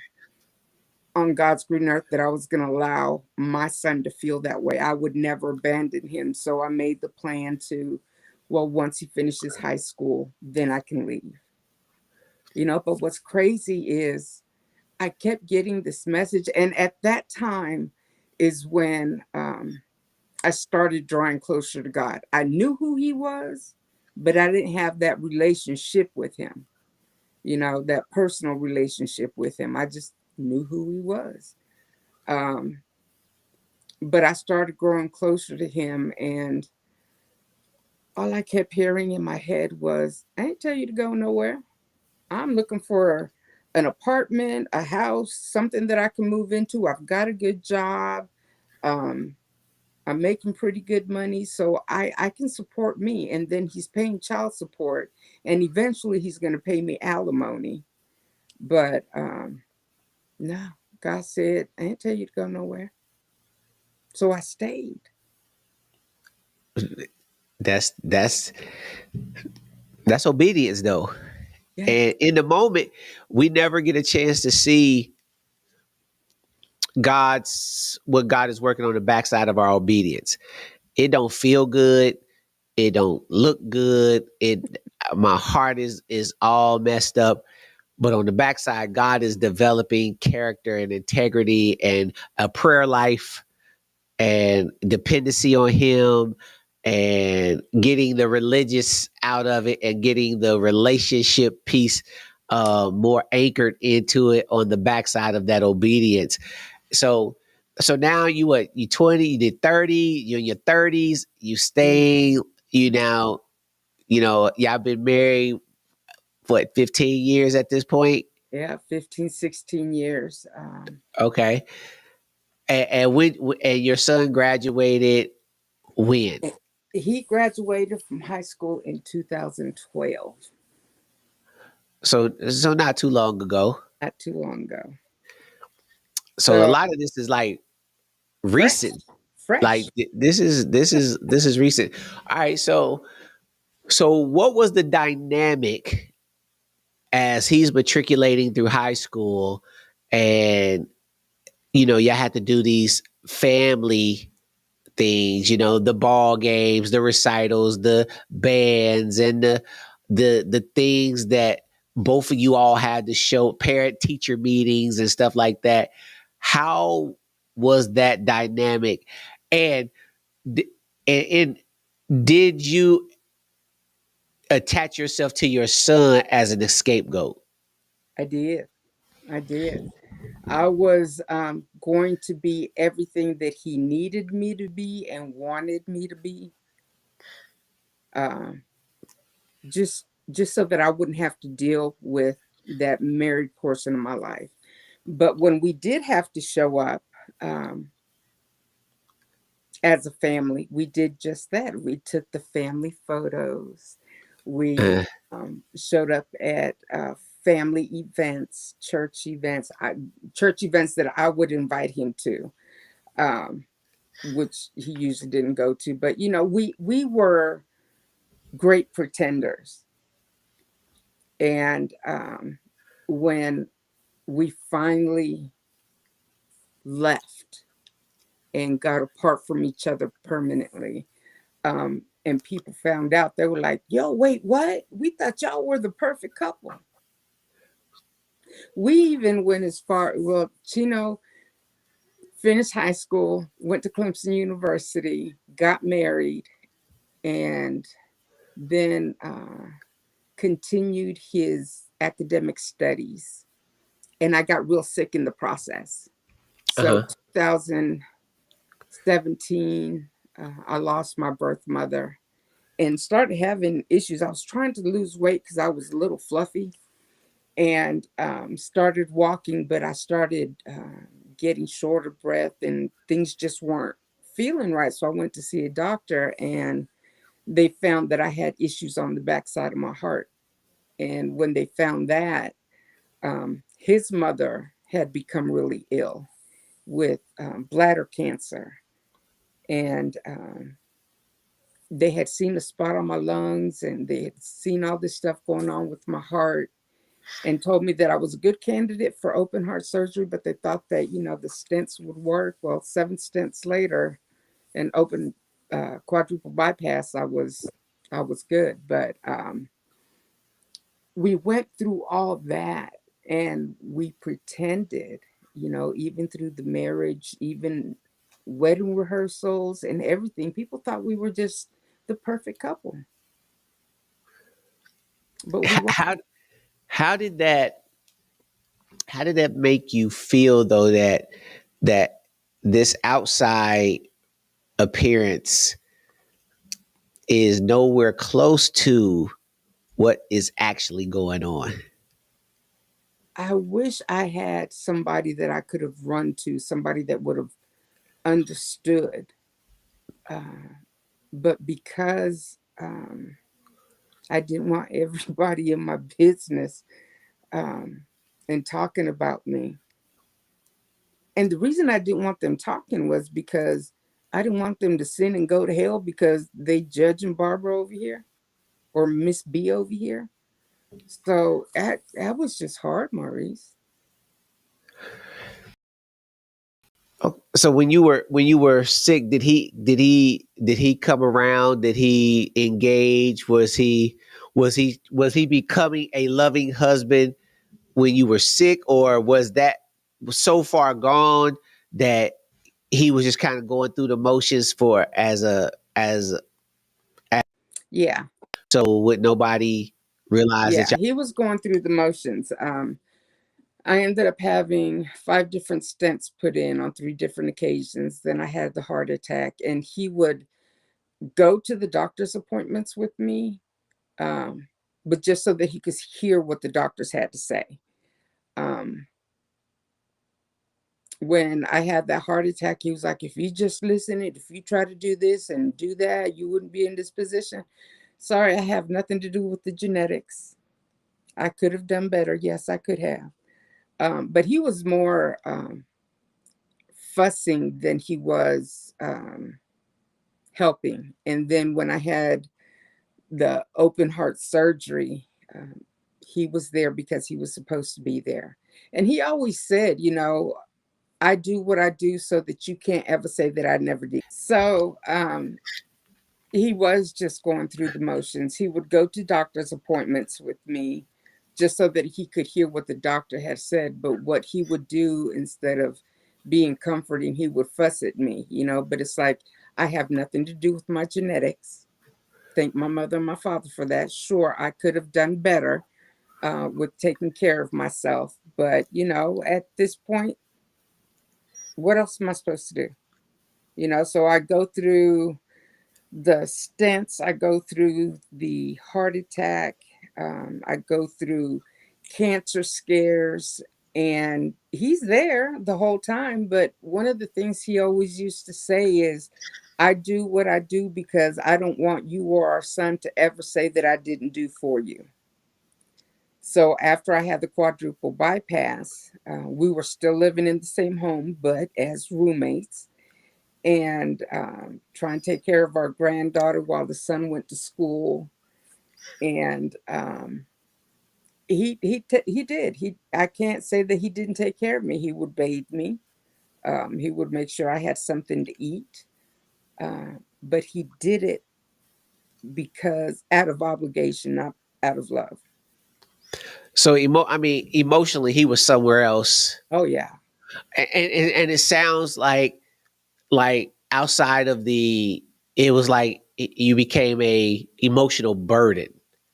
on God's green earth that I was going to allow my son to feel that way. I would never abandon him. So I made the plan to, well, once he finishes high school, then I can leave. But what's crazy is I kept getting this message. And at that time is when I started drawing closer to God. I knew who he was, but I didn't have that relationship with him, that personal relationship with him. I just knew who he was. Um, but I started growing closer to him, and all I kept hearing in my head was, I ain't tell you to go nowhere. I'm looking for an apartment, a house, something that I can move into. I've got a good job. Um, I'm making pretty good money, so I can support me. And then he's paying child support, and eventually he's going to pay me alimony. But no, God said, I ain't tell you to go nowhere. So I stayed. That's that's obedience though. Yeah. And in the moment, we never get a chance to see God's what God is working on the backside of our obedience. It don't feel good. It don't look good. It my heart is all messed up. But on the backside, God is developing character and integrity and a prayer life and dependency on Him and getting the religious out of it and getting the relationship piece more anchored into it on the backside of that obedience. So so now you 20, you did 30, you're in your 30s, you Mm. stay, you now, y'all been married what, 15 years at this point? Yeah, 15, 16 years. Okay. And your son graduated when? And he graduated from high school in 2012, So not too long ago. not too long ago. So a So lot of this is like fresh, recent. fresh. Like this is recent. All right, so what was the dynamic as he's matriculating through high school, and you had to do these family things, the ball games, the recitals, the bands, and the things that both of you all had to show, parent teacher meetings and stuff like that. How was that dynamic? And d- and did you attach yourself to your son as an scapegoat? I did. I did. I was going to be everything that he needed me to be and wanted me to be, um, just so that I wouldn't have to deal with that married portion of my life. But when we did have to show up um, as a family, we did just that. We took the family photos. We Uh, showed up at family events, church events that I would invite him to. Um, which he usually didn't go to. But we were great pretenders, and when we finally left and got apart from each other permanently, and people found out, they were like, "Yo, wait, what? We thought y'all were the perfect couple." We even went as far. Well, Chino finished high school, went to Clemson University, got married, and then continued his academic studies, and I got real sick in the process. So uh-huh. 2017, I lost my birth mother and started having issues. I was trying to lose weight because I was a little fluffy, and started walking, but I started getting short of breath and things just weren't feeling right. So I went to see a doctor, and they found that I had issues on the backside of my heart. And when they found that, his mother had become really ill with bladder cancer. And they had seen a spot on my lungs, and they had seen all this stuff going on with my heart, and told me that I was a good candidate for open heart surgery, but they thought that, the stents would work. Well, 7 stents later, and open quadruple bypass, I was good. But we went through all that, and we pretended, even through the marriage, even wedding rehearsals and everything. People thought we were just the perfect couple, but we weren't. How how did that how did that make you feel, though, that this outside appearance is nowhere close to what is actually going on? I wish I had somebody that I could have run to, somebody that would have understood. Uh, but because I didn't want everybody in my business um, and talking about me. And the reason I didn't want them talking was because I didn't want them to sin and go to hell because they judging Barbara over here or Miss B over here. So that was just hard, Maurice. So when you were sick, did he come around? Did he engage? Was he becoming a loving husband when you were sick, or was that so far gone that he was just kind of going through the motions for as Yeah, so would nobody realize that yeah, y'all? he was going through the motions. I ended up having 5 different stents put in on 3 different occasions. Then I had the heart attack, and he would go to the doctor's appointments with me, um, but just so that he could hear what the doctors had to say. Um, when I had that heart attack, he was like, "If you just listen, if you try to do this and do that, you wouldn't be in this position." Sorry, I have nothing to do with the genetics. I could have done better. Yes, I could have. But he was more fussing than he was helping. And then when I had the open heart surgery, he was there because he was supposed to be there. And he always said, I do what I do so that you can't ever say that I never did. So he was just going through the motions. He would go to doctor's appointments with me just so that he could hear what the doctor had said. But what he would do instead of being comforting, he would fuss at me. But it's like, I have nothing to do with my genetics. Thank my mother and my father for that. Sure, I could have done better with taking care of myself. But, at this point, what else am I supposed to do? So I go through the stents, I go through the heart attack, I go through cancer scares, and he's there the whole time. But one of the things he always used to say is, I do what I do because I don't want you or our son to ever say that I didn't do for you. So after I had the quadruple bypass, we were still living in the same home, but as roommates, and trying to take care of our granddaughter while the son went to school. And he did. I can't say that he didn't take care of me. He would bathe me. He would make sure I had something to eat. But he did it because out of obligation, not out of love. So emotionally, he was somewhere else, Oh yeah, and it sounds like outside of the, it was like you became a emotional burden.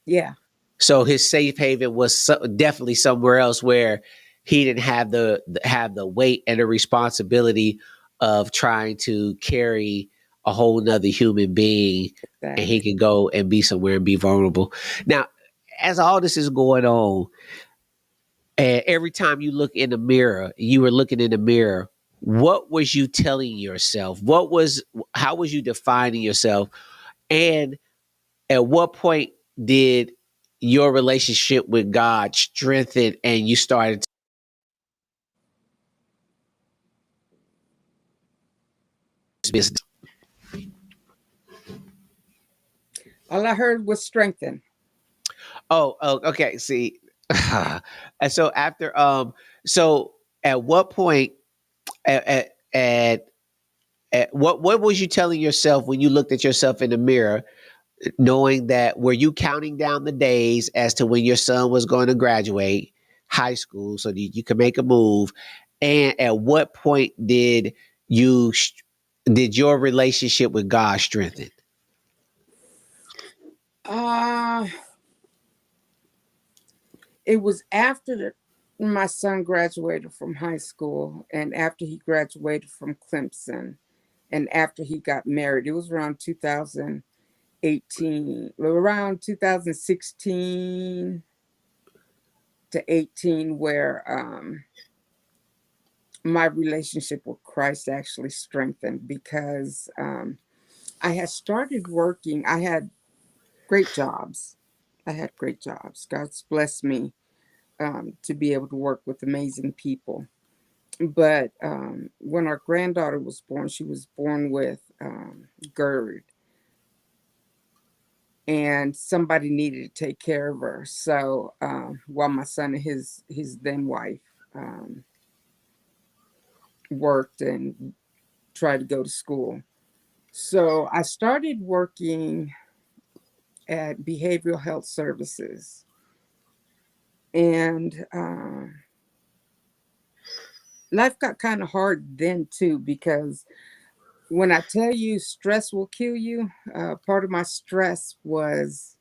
yeah, So his safe haven was definitely somewhere else where he didn't have the weight and the responsibility of trying to carry a whole nother human being, and he exactly. can go and be somewhere and be vulnerable. Now, as all this is going on, and every time you look in the mirror, you were looking in the mirror, what was you telling yourself? How was you defining yourself? And at what point did your relationship with God strengthen and you started business? All I heard was strengthen. Oh, okay. See, and so after, so at what point, at what was you telling yourself when you looked at yourself in the mirror, knowing that, were you counting down the days as to when your son was going to graduate high school so that you could make a move? And at what point you did your relationship with God strengthen? Uh, it was after my son graduated from high school and after he graduated from Clemson and after he got married. It was around 2018, around 2016 to 18, where my relationship with Christ actually strengthened because I had started working. I had great jobs. I had great jobs. God's blessed me to be able to work with amazing people. But when our granddaughter was born, she was born with GERD, and somebody needed to take care of her. So while my son and his then wife worked and tried to go to school, so I started working at behavioral health services, and life got kind of hard then too because when I tell you stress will kill you, part of my stress was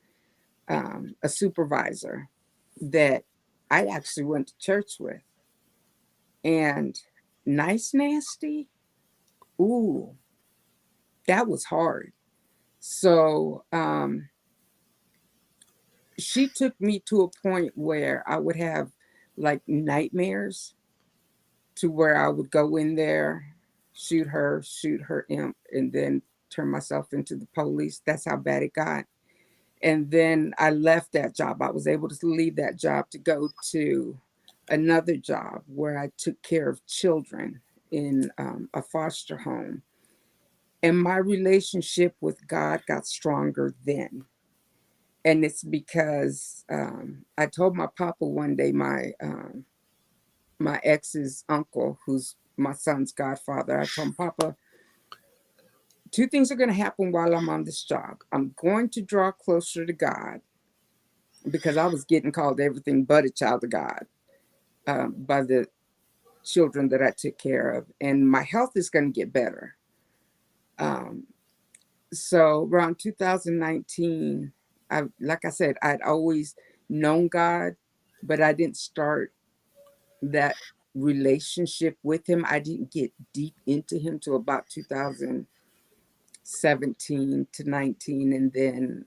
a supervisor that I actually went to church with. And nice, nasty, ooh, that was hard. So she took me to a point where I would have like nightmares to where I would go in there, shoot her imp, and then turn myself into the police. That's how bad it got. And then I left that job. I was able to leave that job to go to another job where I took care of children. in a foster home. And my relationship with God got stronger then. And it's because I told my papa one day, my ex's uncle, who's my son's godfather, I told him, Papa, two things are going to happen while I'm on this job. I'm going to draw closer to God because I was getting called everything but a child of God by the children that I took care of. And my health is going to get better. Um, so around 2019, like I said, I'd always known God, but I didn't start that relationship with him. I didn't get deep into him till about 2017 to 19. And then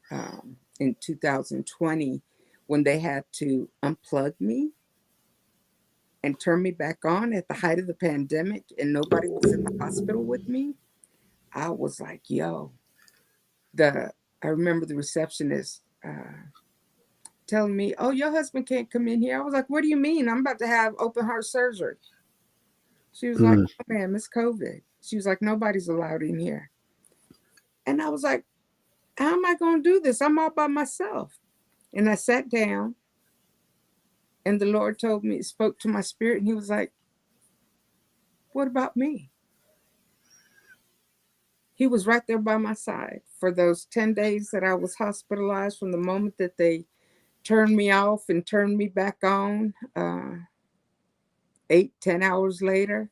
in 2020, when they had to unplug me and turn me back on at the height of the pandemic and nobody was in the hospital with me, I was like, yo, I remember the receptionist telling me, oh, your husband can't come in here. I was like, what do you mean? I'm about to have open heart surgery. She was like, Mm. oh, man, it's COVID. She was like, nobody's allowed in here. And I was like, how am I going to do this? I'm all by myself. And I sat down and the Lord told me, spoke to my spirit, and he was like, what about me? He was right there by my side for those 10 days that I was hospitalized, from the moment that they turned me off and turned me back on. 8, 10 hours later,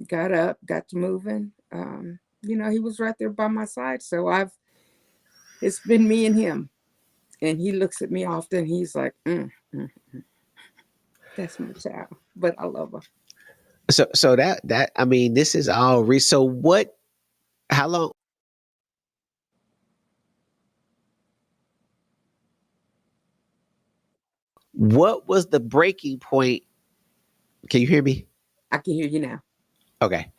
got up, got to moving. He was right there by my side. So it's been me and him. And he looks at me often. He's like, that's my child, but I love her. So that I mean, this is all so what? How long? What was the breaking point? Can you hear me? I can hear you now. Okay.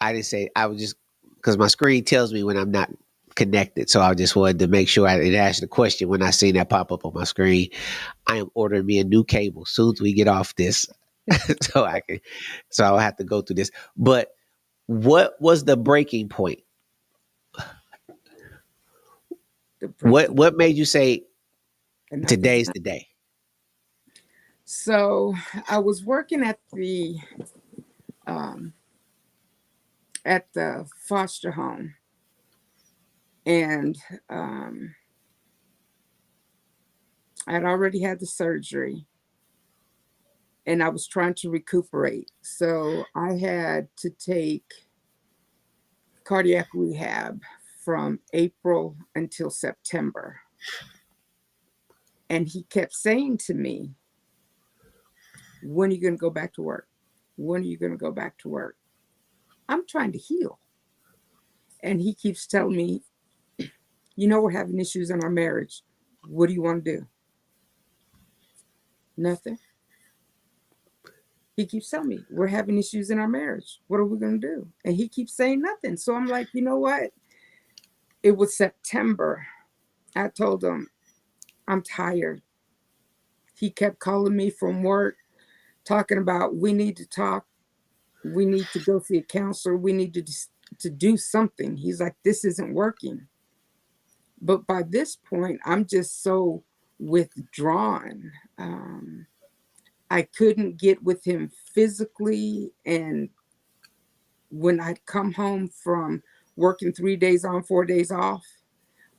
I didn't say I was just because my screen tells me when I'm not connected. So I just wanted to make sure I didn't ask the question when I seen that pop up on my screen. I am ordering me a new cable soon as we get off this, so I can. So I'll have to go through this. But what was the breaking point? The What breaking, what made you say enough is today's enough. the day? So I was working um, at the foster home, and I'd already had the surgery, and I was trying to recuperate. So I had to take cardiac rehab from April until September. And he kept saying to me, when are you going to go back to work? When are you going to go back to work? I'm trying to heal. And he keeps telling me, we're having issues in our marriage. What do you want to do? Nothing. He keeps telling me, we're having issues in our marriage. What are we going to do? And he keeps saying nothing. So I'm like, you know what? It was September. I told him, I'm tired. He kept calling me from work, talking about, we need to talk. We need to go see a counselor. We need to do something. He's like, this isn't working. But by this point, I'm just so withdrawn. I couldn't get with him physically. And when I'd come home from working 3 days on, 4 days off,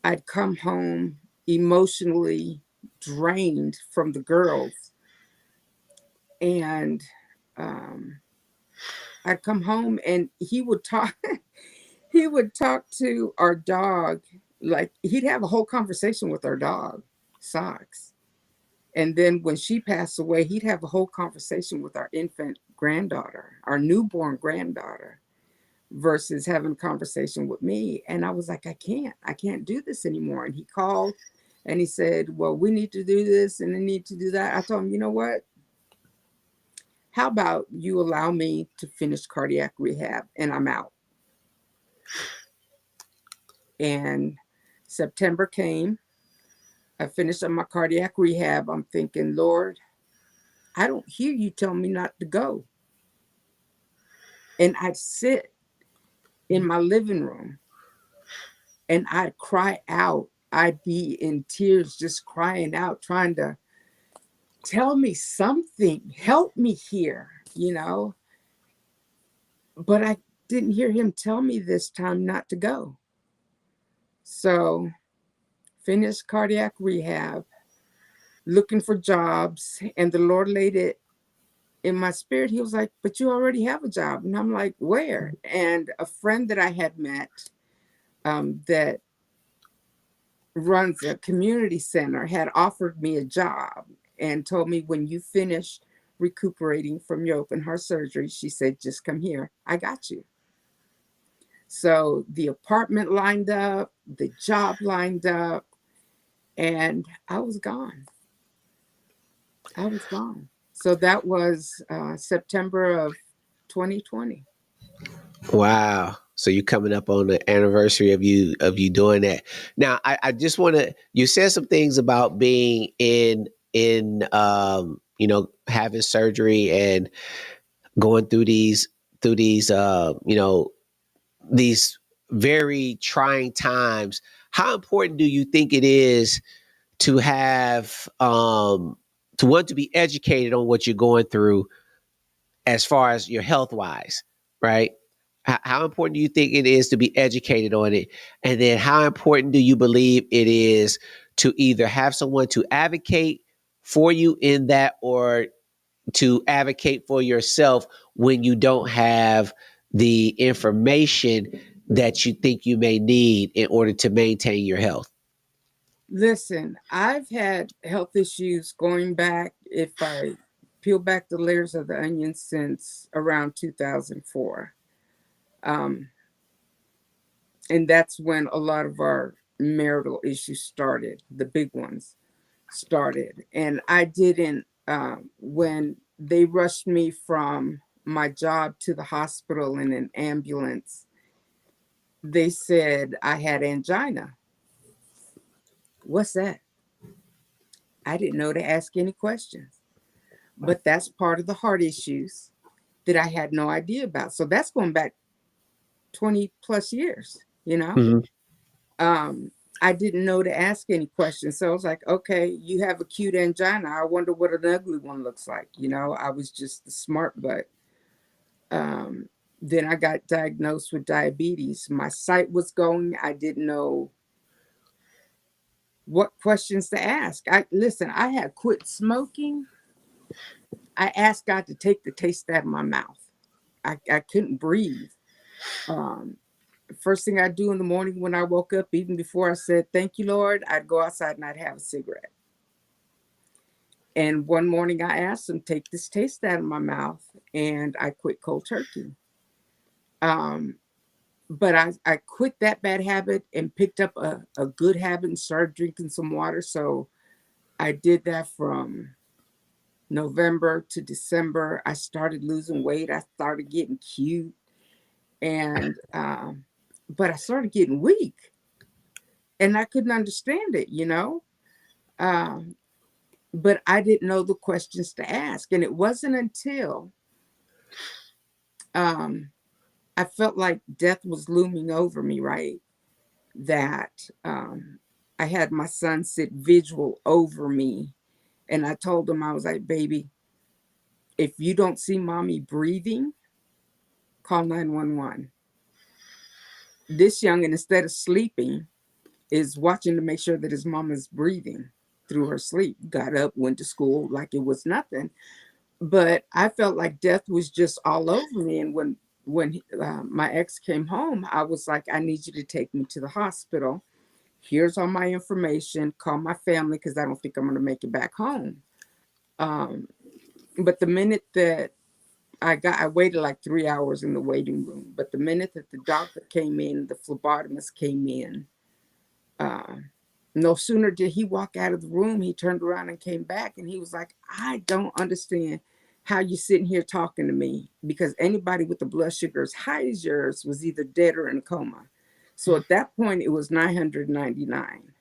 I'd come home emotionally drained from the girls. And um, I'd come home and he would talk. He would talk to our dog, like he'd have a whole conversation with our dog, Socks. And then when she passed away, he'd have a whole conversation with our infant granddaughter, our newborn granddaughter, versus having a conversation with me. And I was like, I can't do this anymore. And he called and he said, well, we need to do this and I need to do that. I told him, you know what? How about you allow me to finish cardiac rehab and I'm out? And September came. I finished up my cardiac rehab. I'm thinking, Lord, I don't hear you tell me not to go. And I'd sit in my living room and I'd cry out. I'd be in tears, just crying out, trying to tell me something, help me here, you know. But I didn't hear him tell me this time not to go. So, finished cardiac rehab, looking for jobs, and the Lord laid it in my spirit. He was like, "But you already have a job." And I'm like, "Where?" And a friend that I had met that runs a community center had offered me a job and told me, "When you finish recuperating from your open heart surgery," she said, "just come here. I got you." So the apartment lined up, the job lined up, and I was gone. I was gone. So that was September of 2020. Wow. So you coming up on the anniversary of you doing that. Now I just wanna, you said some things about being in having surgery and going through these these very trying times. How important do you think it is to have to want to be educated on what you're going through as far as your health wise, right? How important do you think it is to be educated on it? And then how important do you believe it is to either have someone to advocate for you in that, or to advocate for yourself when you don't have the information that you think you may need in order to maintain your health? Listen, I've had health issues going back, if I peel back the layers of the onion, since around 2004. Um, and that's when a lot of our marital issues started, the big ones started. And I didn't, when they rushed me from my job to the hospital in an ambulance, they said I had angina. What's that? I didn't know to ask any questions. But that's part of the heart issues that I had no idea about. So that's going back 20 plus years, you know? Mm-hmm. Um, I didn't know to ask any questions. So I was like, okay, you have acute angina. I wonder what an ugly one looks like. You know, I was just the smart butt. Um, then I got diagnosed with diabetes. My sight was going. I didn't know what questions to ask. I had quit smoking. I asked God to take the taste out of my mouth. I couldn't breathe. Um, First thing I'd do in the morning when I woke up, even before I said, "Thank you, Lord," I'd go outside and I'd have a cigarette. And one morning I asked him, "Take this taste out of my mouth." And I quit cold turkey. Um, but I quit that bad habit and picked up a good habit and started drinking some water. So I did that from November to December. I started losing weight. I started getting cute. And, but I started getting weak and I couldn't understand it, you know? Um, but I didn't know the questions to ask. And it wasn't until um, I felt like death was looming over me, right? That I had my son sit visual over me. And I told him, I was like, "Baby, if you don't see mommy breathing, call 911." This young, and instead of sleeping, is watching to make sure that his mama's breathing through her sleep. Got up, went to school like it was nothing. But I felt like death was just all over me. And when my ex came home, I was like, "I need you to take me to the hospital. Here's all my information. Call my family because I don't think I'm going to make it back home." Um, but the minute that I waited like 3 hours in the waiting room. But the minute that the doctor came in, the phlebotomist came in, uh, no sooner did he walk out of the room, he turned around and came back and he was like, "I don't understand how you sitting here talking to me, because anybody with a blood sugar as high as yours was either dead or in a coma." So at that point, it was 999.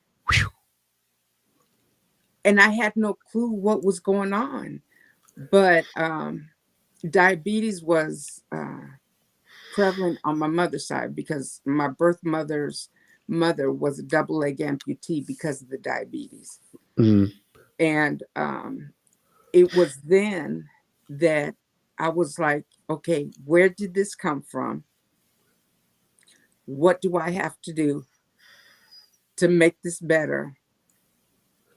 And I had no clue what was going on. But diabetes was prevalent on my mother's side because my birth mother's mother was a double leg amputee because of the diabetes. Mm-hmm. And it was then that I was like, okay, where did this come from? What do I have to do to make this better?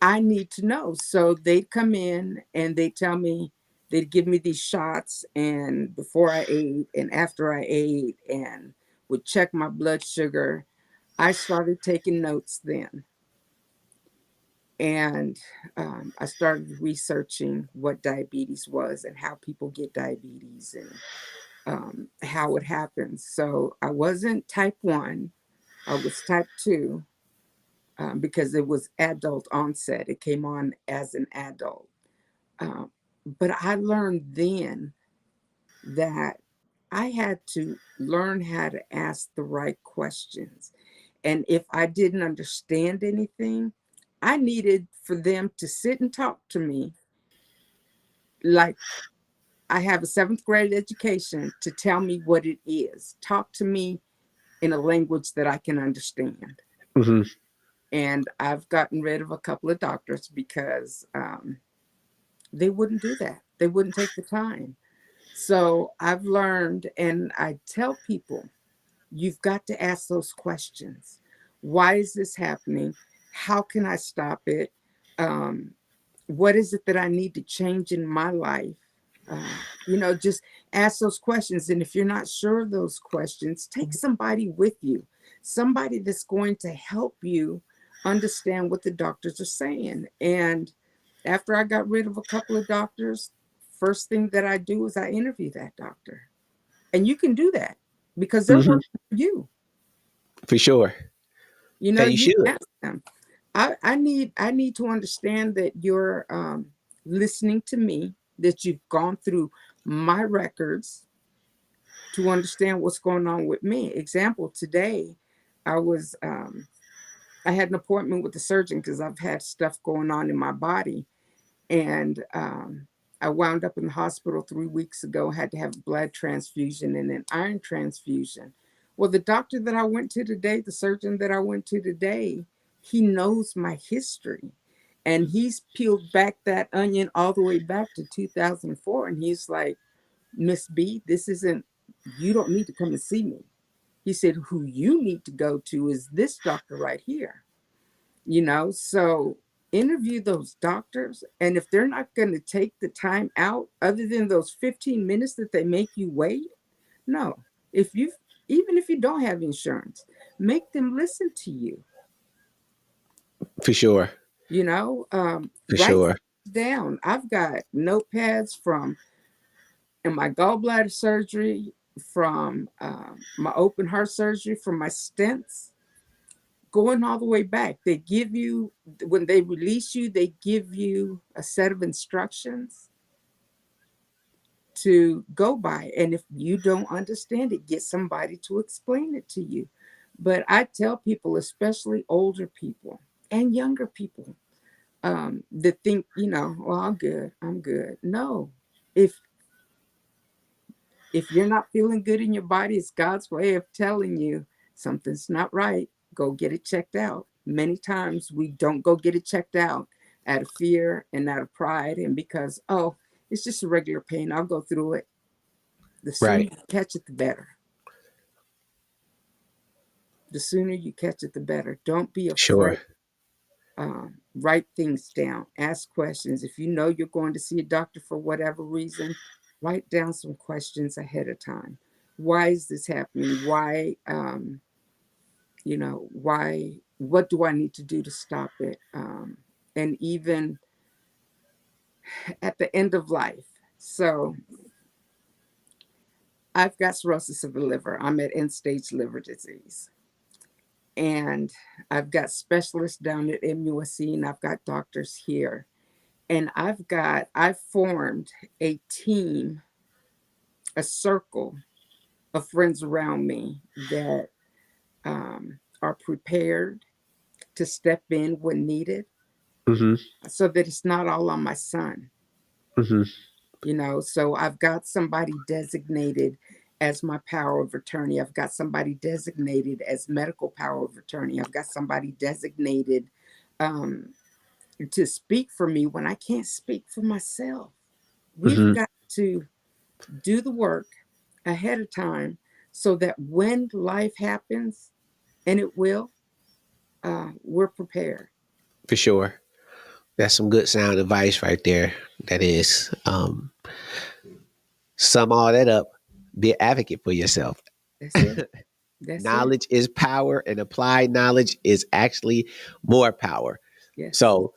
I need to know. So they'd come in and they'd tell me, they'd give me these shots, and before I ate and after I ate, and would check my blood sugar. I started taking notes then. And I started researching what diabetes was and how people get diabetes and how it happens. So I wasn't type 1, I was type 2 because it was adult onset. It came on as an adult. Um, but I learned then that I had to learn how to ask the right questions. And if I didn't understand anything, I needed for them to sit and talk to me like I have a seventh grade education to tell me what it is. Talk to me in a language that I can understand. Mm-hmm. And I've gotten rid of a couple of doctors because they wouldn't do that. They wouldn't take the time. So I've learned, and I tell people, you've got to ask those questions. Why is this happening? How can I stop it? Um, what is it that I need to change in my life? Just ask those questions. And if you're not sure of those questions, take somebody with you, somebody that's going to help you understand what the doctors are saying. And after I got rid of a couple of doctors, first thing that I do is I interview that doctor. And you can do that because they're Mm-hmm. working for you. For sure. And you You should. ask them. I need to understand that you're listening to me, that you've gone through my records to understand what's going on with me. Example, today I was I had an appointment with the surgeon because I've had stuff going on in my body. And I wound up in the hospital 3 weeks ago, had to have a blood transfusion and an iron transfusion. Well, the doctor that I went to today, the surgeon that I went to today, he knows my history. And he's peeled back that onion all the way back to 2004. And he's like, Miss B, this isn't, you don't need to come and see me. He said, who you need to go to is this doctor right here. So interview those doctors, and if they're not going to take the time out other than those 15 minutes that they make you wait, no. If you Even if you don't have insurance, make them listen to you. For sure. For Write sure. down. I've got notepads from in my gallbladder surgery, from my open heart surgery, from my stents, going all the way back. They give you, when they release you, they give you a set of instructions to go by. And if you don't understand it, get somebody to explain it to you. But I tell people, especially older people and younger people, that think, well, I'm good. I'm good. No, if if you're not feeling good in your body, it's God's way of telling you something's not right. Go get it checked out. Many times we don't go get it checked out out of fear and out of pride, and because, oh, it's just a regular pain. I'll go through it. The sooner Right. you catch it, the better. The sooner you catch it, the better. Don't be Sure. afraid. Write things down. Ask questions. If you know you're going to see a doctor for whatever reason, write down some questions ahead of time. Why is this happening? Why, what do I need to do to stop it? And even at the end of life. So I've got cirrhosis of the liver. I'm at end stage liver disease. And I've got specialists down at MUSC, and I've got doctors here. And I've formed a team, a circle of friends around me that are prepared to step in when needed, Mm-hmm. so that it's not all on my son. Mm-hmm. So I've got somebody designated as my power of attorney. I've got somebody designated as medical power of attorney. I've got somebody designated um, to speak for me when I can't speak for myself. We've Hmm. got to do the work ahead of time so that when life happens, and it will, we're prepared. For sure. That's some good sound advice right there. That is. Sum all that up. Be an advocate for yourself. That's it. That's it. Knowledge is power, and applied knowledge is actually more power. Yes. So,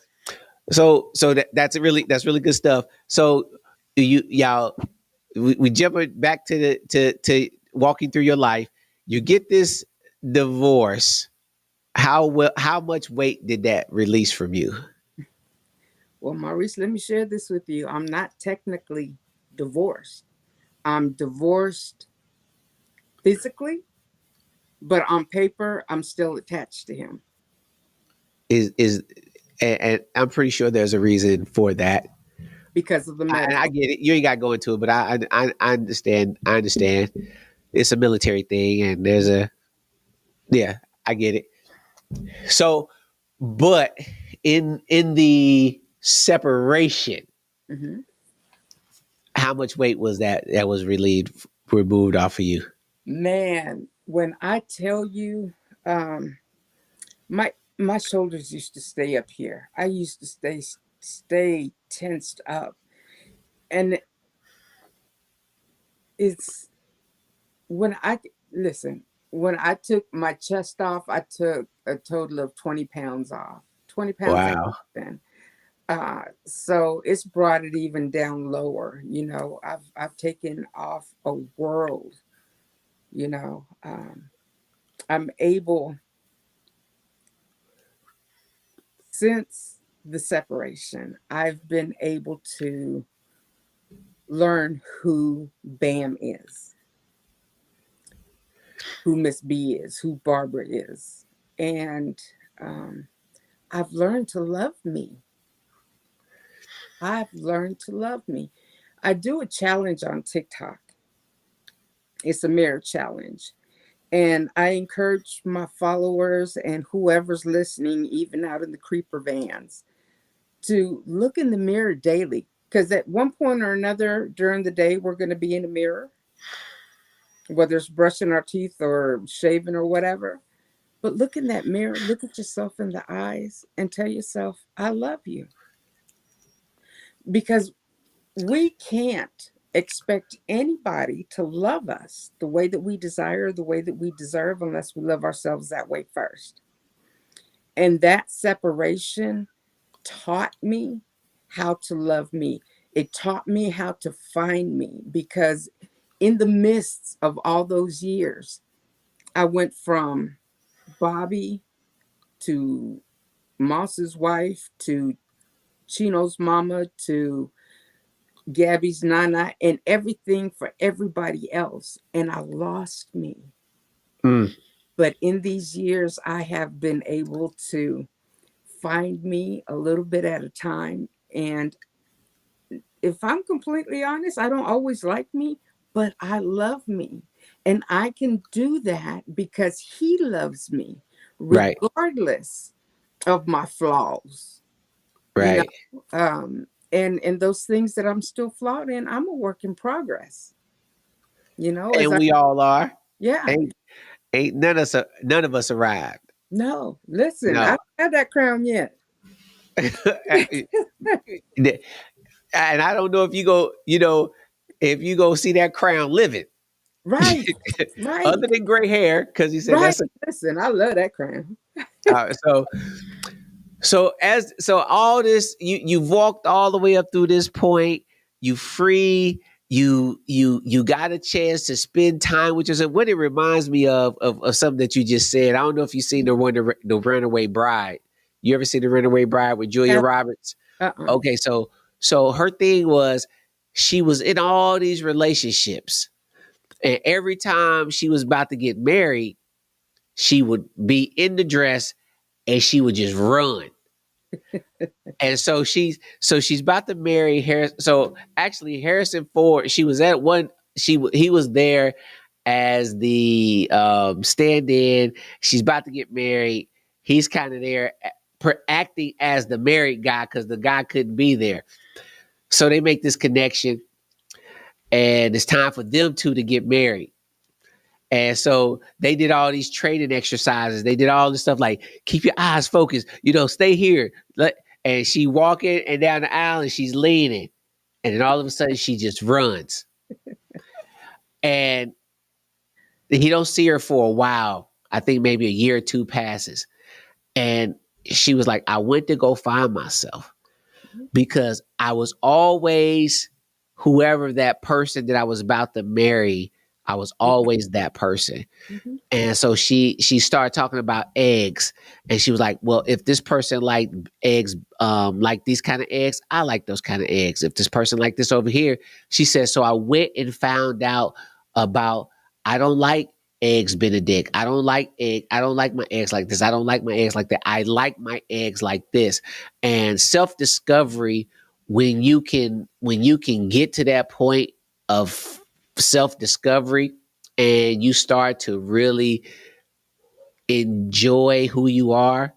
that's really good stuff. So, y'all, we jump back to to walking through your life. You get this divorce. How much weight did that release from you? Well, Maurice, let me share this with you. I'm not technically divorced. I'm divorced physically, but on paper, I'm still attached to him Is and I'm pretty sure there's a reason for that. because of the And I medical. get it. You ain't got to go into it, but I understand. I understand. It's a military thing, and there's a yeah. I get it. So, but in the separation, Hmm. how much weight was that was removed off of you? Man, when I tell you, um, my shoulders used to stay up here. I used to stay tensed up, and it's when I listen. When I took my chest off, I took a total of 20 pounds off. 20 pounds ain't Wow. nothing. So it's brought it even down lower. I've taken off a world. You know, I'm able since the separation. I've been able to learn who Bam is, who Miss B is, who Barbara is, and um, I've learned to love me. I've learned to love me. I do a challenge on TikTok. It's a mirror challenge. And I encourage my followers and whoever's listening, even out in the creeper vans, to look in the mirror daily. Because at one point or another during the day, we're going to be in a mirror, whether it's brushing our teeth or shaving or whatever. But look in that mirror, look at yourself in the eyes, and tell yourself, I love you. Because we can't expect anybody to love us the way that we desire, the way that we deserve, unless we love ourselves that way first. And that separation taught me how to love me. It taught me how to find me because in the midst of all those years, I went from Bobby to Moss's wife to Chino's mama to Gabby's nana and everything for everybody else. And I lost me. Mm, But in these years, I have been able to find me a little bit at a time. And if I'm completely honest, I don't always like me, but I love me. And I can do that because he loves me, right. regardless of my flaws, you know. Right. And those things that I'm still flawed in, I'm a work in progress, as And I we all are. yeah. Ain't none of us arrived. No, listen, I No. don't have that crown yet. And I don't know if you go, if you go see that crown living, Right, right, other than gray hair, because he said right. that's a, Listen, I love that crown. so so all this you've walked all the way up through this point. You free. You got a chance to spend time with yourself. What it reminds me of something that you just said. I don't know if you've seen the Runaway Bride. You ever seen the Runaway Bride with Julia Uh Roberts? uh. Okay, so her thing was she was in all these relationships, and every time she was about to get married, she would be in the dress and she would just run. And so she's about to marry Harris. So actually, Harrison Ford. She was at one. he was there as the stand-in. She's about to get married. He's kind of there acting as the married guy because the guy couldn't be there. So they make this connection, and it's time for them two to get married. And so they did all these training exercises. They did all this stuff like keep your eyes focused, stay here. And she walking and down the aisle and she's leaning. And then all of a sudden she just runs. And he don't see her for a while. I think maybe a year or two passes. And she was like, I went to go find myself because I was always whoever that person that I was about to marry. I was always that person. Mm-hmm. And so she started talking about eggs, and she was like, well, if this person liked eggs, like these kind of eggs, I like those kind of eggs. If this person like this over here, she said, so I went and found out about, I don't like eggs Benedict. I don't like my eggs like this. I don't like my eggs like that. I like my eggs like this. And self-discovery, when you can get to that point of self-discovery and you start to really enjoy who you are,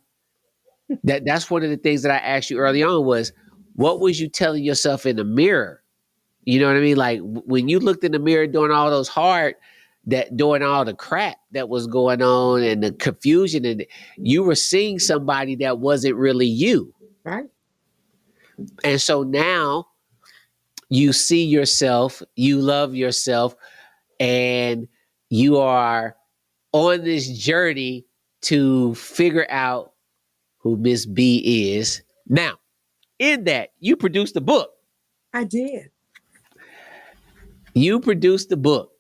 that's one of the things that I asked you early on was, what was you telling yourself in the mirror? You know what I mean? Like when you looked in the mirror doing all doing all the crap that was going on and the confusion, and you were seeing somebody that wasn't really you. Right. And so now you see yourself, you love yourself, and you are on this journey to figure out who Miss B is. Now, in that, you produced a book. I did. You produced a book.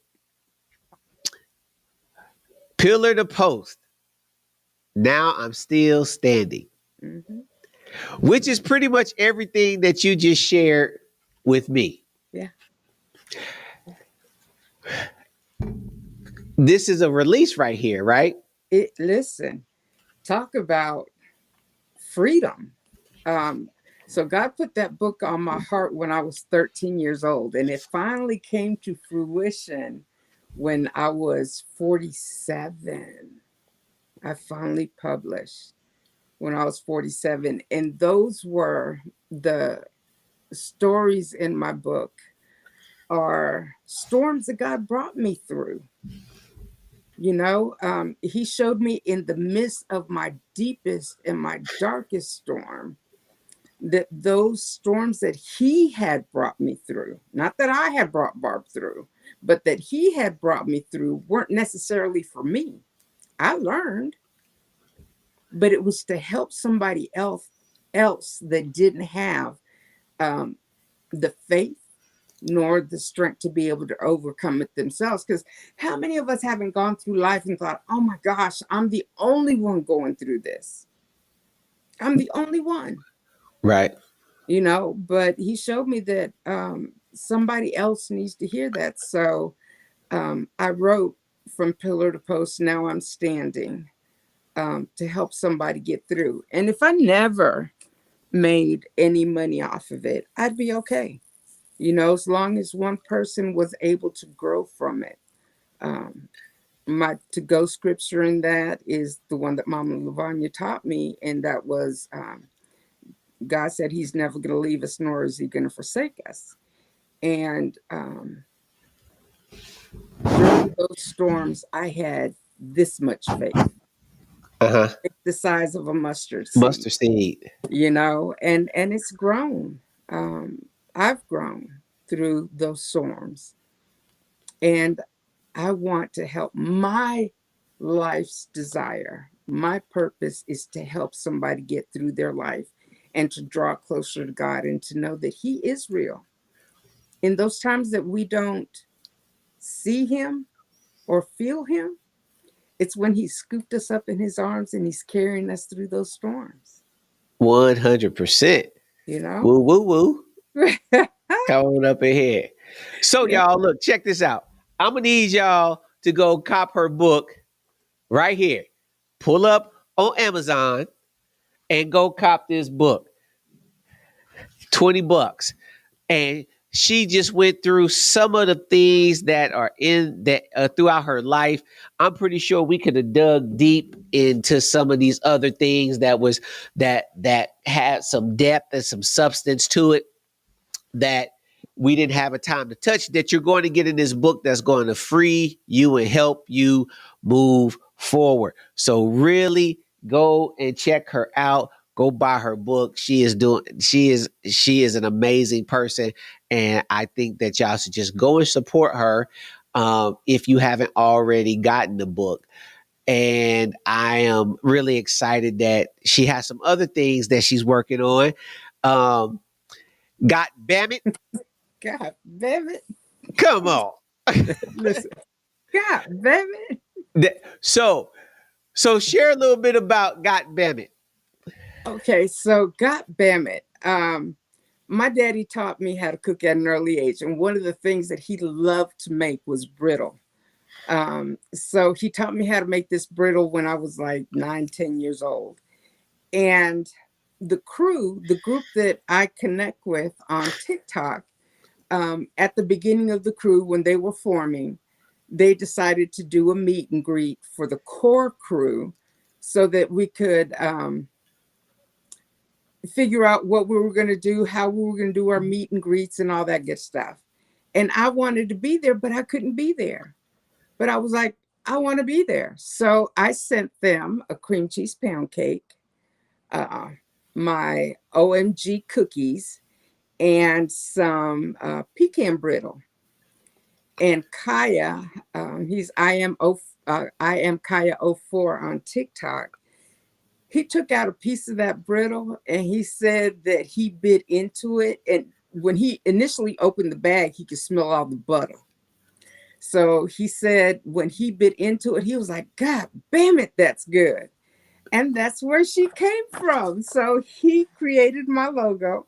Pillar to Post. Now I'm still standing. Mm-hmm. Which is pretty much everything that you just shared with me. Yeah. This is a release right here, right? Listen, talk about freedom. So God put that book on my heart when I was 13 years old, and it finally came to fruition when I was 47. I finally published when I was 47, and those were the stories in my book are storms that God brought me through. He showed me in the midst of my deepest and my darkest storm that those storms that he had brought me through, not that I had brought Barb through, but that he had brought me through, weren't necessarily for me. I learned, but it was to help somebody else that didn't have the faith nor the strength to be able to overcome it themselves. Because how many of us haven't gone through life and thought, oh my gosh, I'm the only one going through this. I'm the only one. Right. But he showed me that somebody else needs to hear that. So I wrote From Pillar to Post, Now I'm Standing, to help somebody get through. And if I never made any money off of it, I'd be okay. As long as one person was able to grow from it. My to-go scripture in that is the one that Mama Lavanya taught me, and that was God said he's never going to leave us, nor is he going to forsake us. And during those storms, I had this much faith. It's the size of a mustard seed. Mustard seed. And it's grown. I've grown through those storms. And I want to help. My life's desire, my purpose is to help somebody get through their life and to draw closer to God and to know that he is real. In those times that we don't see him or feel him, it's when he scooped us up in his arms and he's carrying us through those storms. 100%. Woo, woo, woo. Come on up in here. So, y'all, look, check this out. I'm going to need y'all to go cop her book right here. Pull up on Amazon and go cop this book. $20. And she just went through some of the things that are in that throughout her life. I'm pretty sure we could have dug deep into some of these other things that had some depth and some substance to it that we didn't have a time to touch, that you're going to get in this book that's going to free you and help you move forward. So really go and check her out. Go buy her book. She is an amazing person. And I think that y'all should just go and support her if you haven't already gotten the book. And I am really excited that she has some other things that she's working on. Um, God damn it. God damn it. Come on. Listen. God damn it. So share a little bit about God damn it. Okay, so God damn it. My daddy taught me how to cook at an early age, and one of the things that he loved to make was brittle. So he taught me how to make this brittle when I was like 9, 10 years old. And the crew, the group that I connect with on TikTok, at the beginning of the crew, when they were forming, they decided to do a meet and greet for the core crew so that we could figure out what we were going to do, how we were going to do our meet and greets and all that good stuff. And I wanted to be there, but I couldn't be there. But I was like, I want to be there. So I sent them a cream cheese pound cake, uh, my OMG cookies, and some pecan brittle. And Kaya, he's I am Kaya 04 on TikTok. He took out a piece of that brittle and he said that he bit into it. And when he initially opened the bag, he could smell all the butter. So he said when he bit into it, he was like, God damn it, that's good. And that's where she came from. So he created my logo.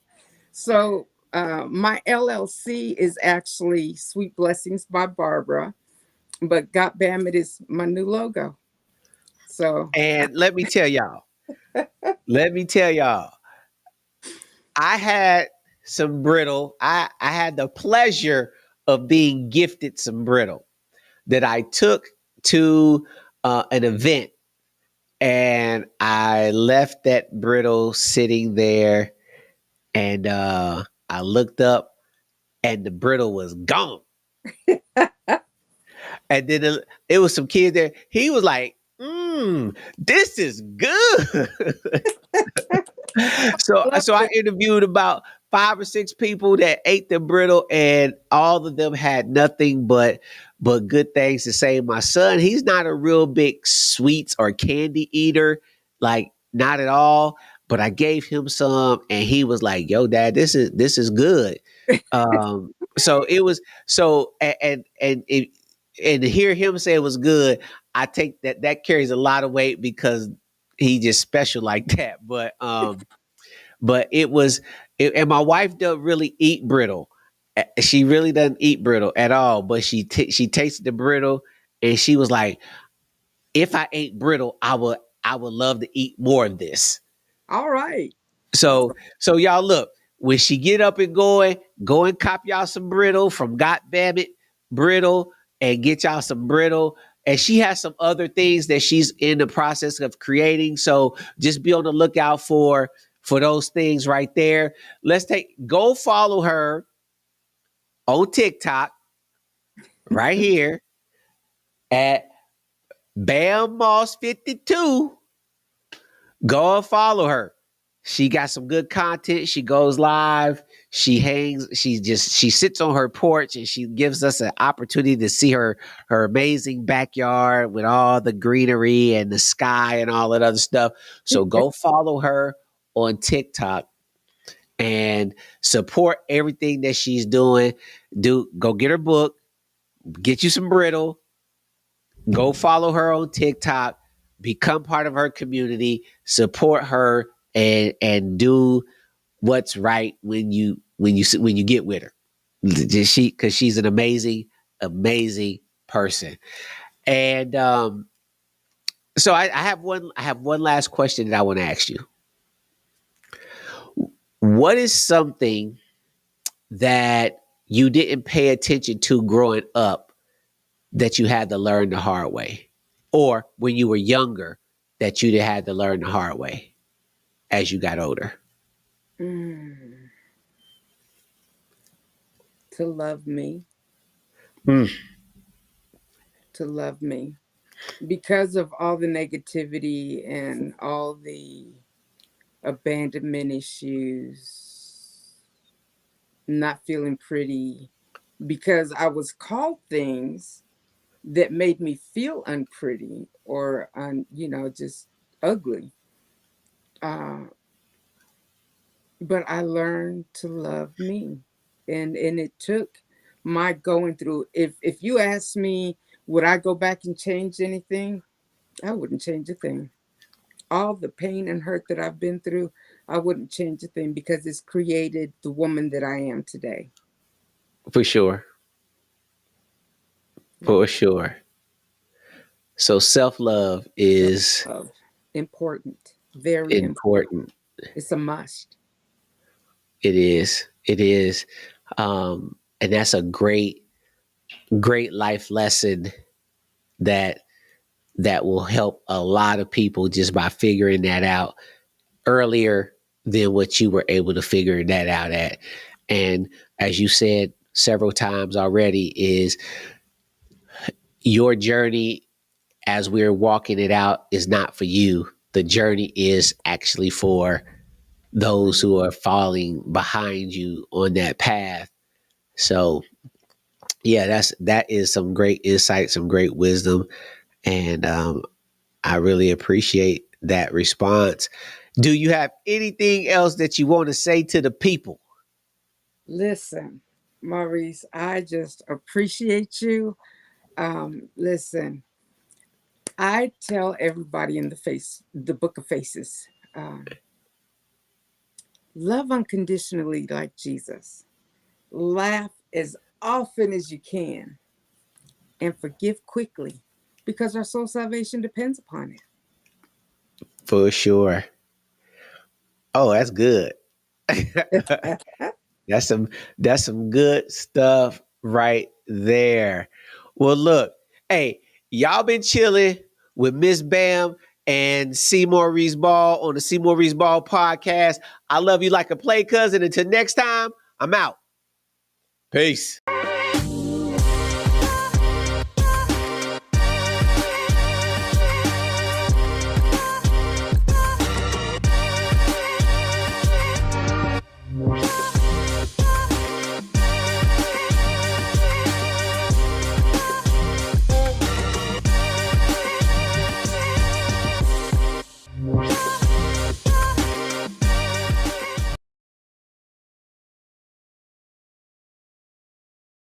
So my LLC is actually Sweet Blessings by Barbara, but God damn it is my new logo. So And let me tell y'all, I had some brittle. I had the pleasure of being gifted some brittle that I took to an event, and I left that brittle sitting there, and I looked up, and the brittle was gone. And then it was some kid there. He was like, this is good. So I interviewed about 5 or 6 people that ate the brittle, and all of them had nothing but good things to say. My son, he's not a real big sweets or candy eater, like not at all. But I gave him some, and he was like, "Yo, Dad, this is good." So it was so and to hear him say it was good, I take that carries a lot of weight because he just special like that. But and my wife doesn't really eat brittle. She really doesn't eat brittle at all. But she tasted the brittle, and she was like, "If I ate brittle, I would love to eat more of this." all right. So y'all look, when she get up and going, go and cop y'all some brittle from God Damn It Brittle, and get y'all some brittle. And she has some other things that she's in the process of creating. So just be on the lookout for those things right there. Go follow her on TikTok right here at Bam Moss 52. Go and follow her. She got some good content. She goes live. She hangs. She sits on her porch, and she gives us an opportunity to see her amazing backyard with all the greenery and the sky and all that other stuff. So go follow her on TikTok and support everything that she's doing. Go get her book, get you some brittle, go follow her on TikTok, become part of her community, support her, and do what's right when you get with her. Because she's an amazing person. And so I have one last question that I want to ask you. What is something that you didn't pay attention to growing up that you had to learn the hard way, or when you were younger that you had to learn the hard way as you got older? Mm, to love me, Mm. to love me. Because of all the negativity and all the abandonment issues, not feeling pretty, because I was called things that made me feel unpretty or just ugly. Uh, but I learned to love me, and it took my going through. If you ask me, would I go back and change anything? I wouldn't change a thing. All the pain and hurt that I've been through, I wouldn't change a thing because it's created the woman that I am today. For sure. Yeah. For sure. So self love is Self-love, important, very important. important. It's a must. It is. It is. And that's a great, great life lesson that will help a lot of people just by figuring that out earlier than what you were able to figure that out at. And as you said several times already, is your journey as we're walking it out is not for you. The journey is actually for those who are falling behind you on that path. So yeah, that is some great insight, some great wisdom, and I really appreciate that response. Do you have anything else that you want to say to the people? Listen, Maurice, I just appreciate you. Listen, I tell everybody in the Book of Faces, um, love unconditionally like Jesus. Laugh as often as you can and forgive quickly because our soul salvation depends upon For sure. Oh, that's good. it. That's some good stuff right there. Well, look, hey, y'all been chilling with Miss Bam and Seymour Reese Ball on the Seymour Reese Ball podcast. I love you like a play cousin. Until next time, I'm out. Peace.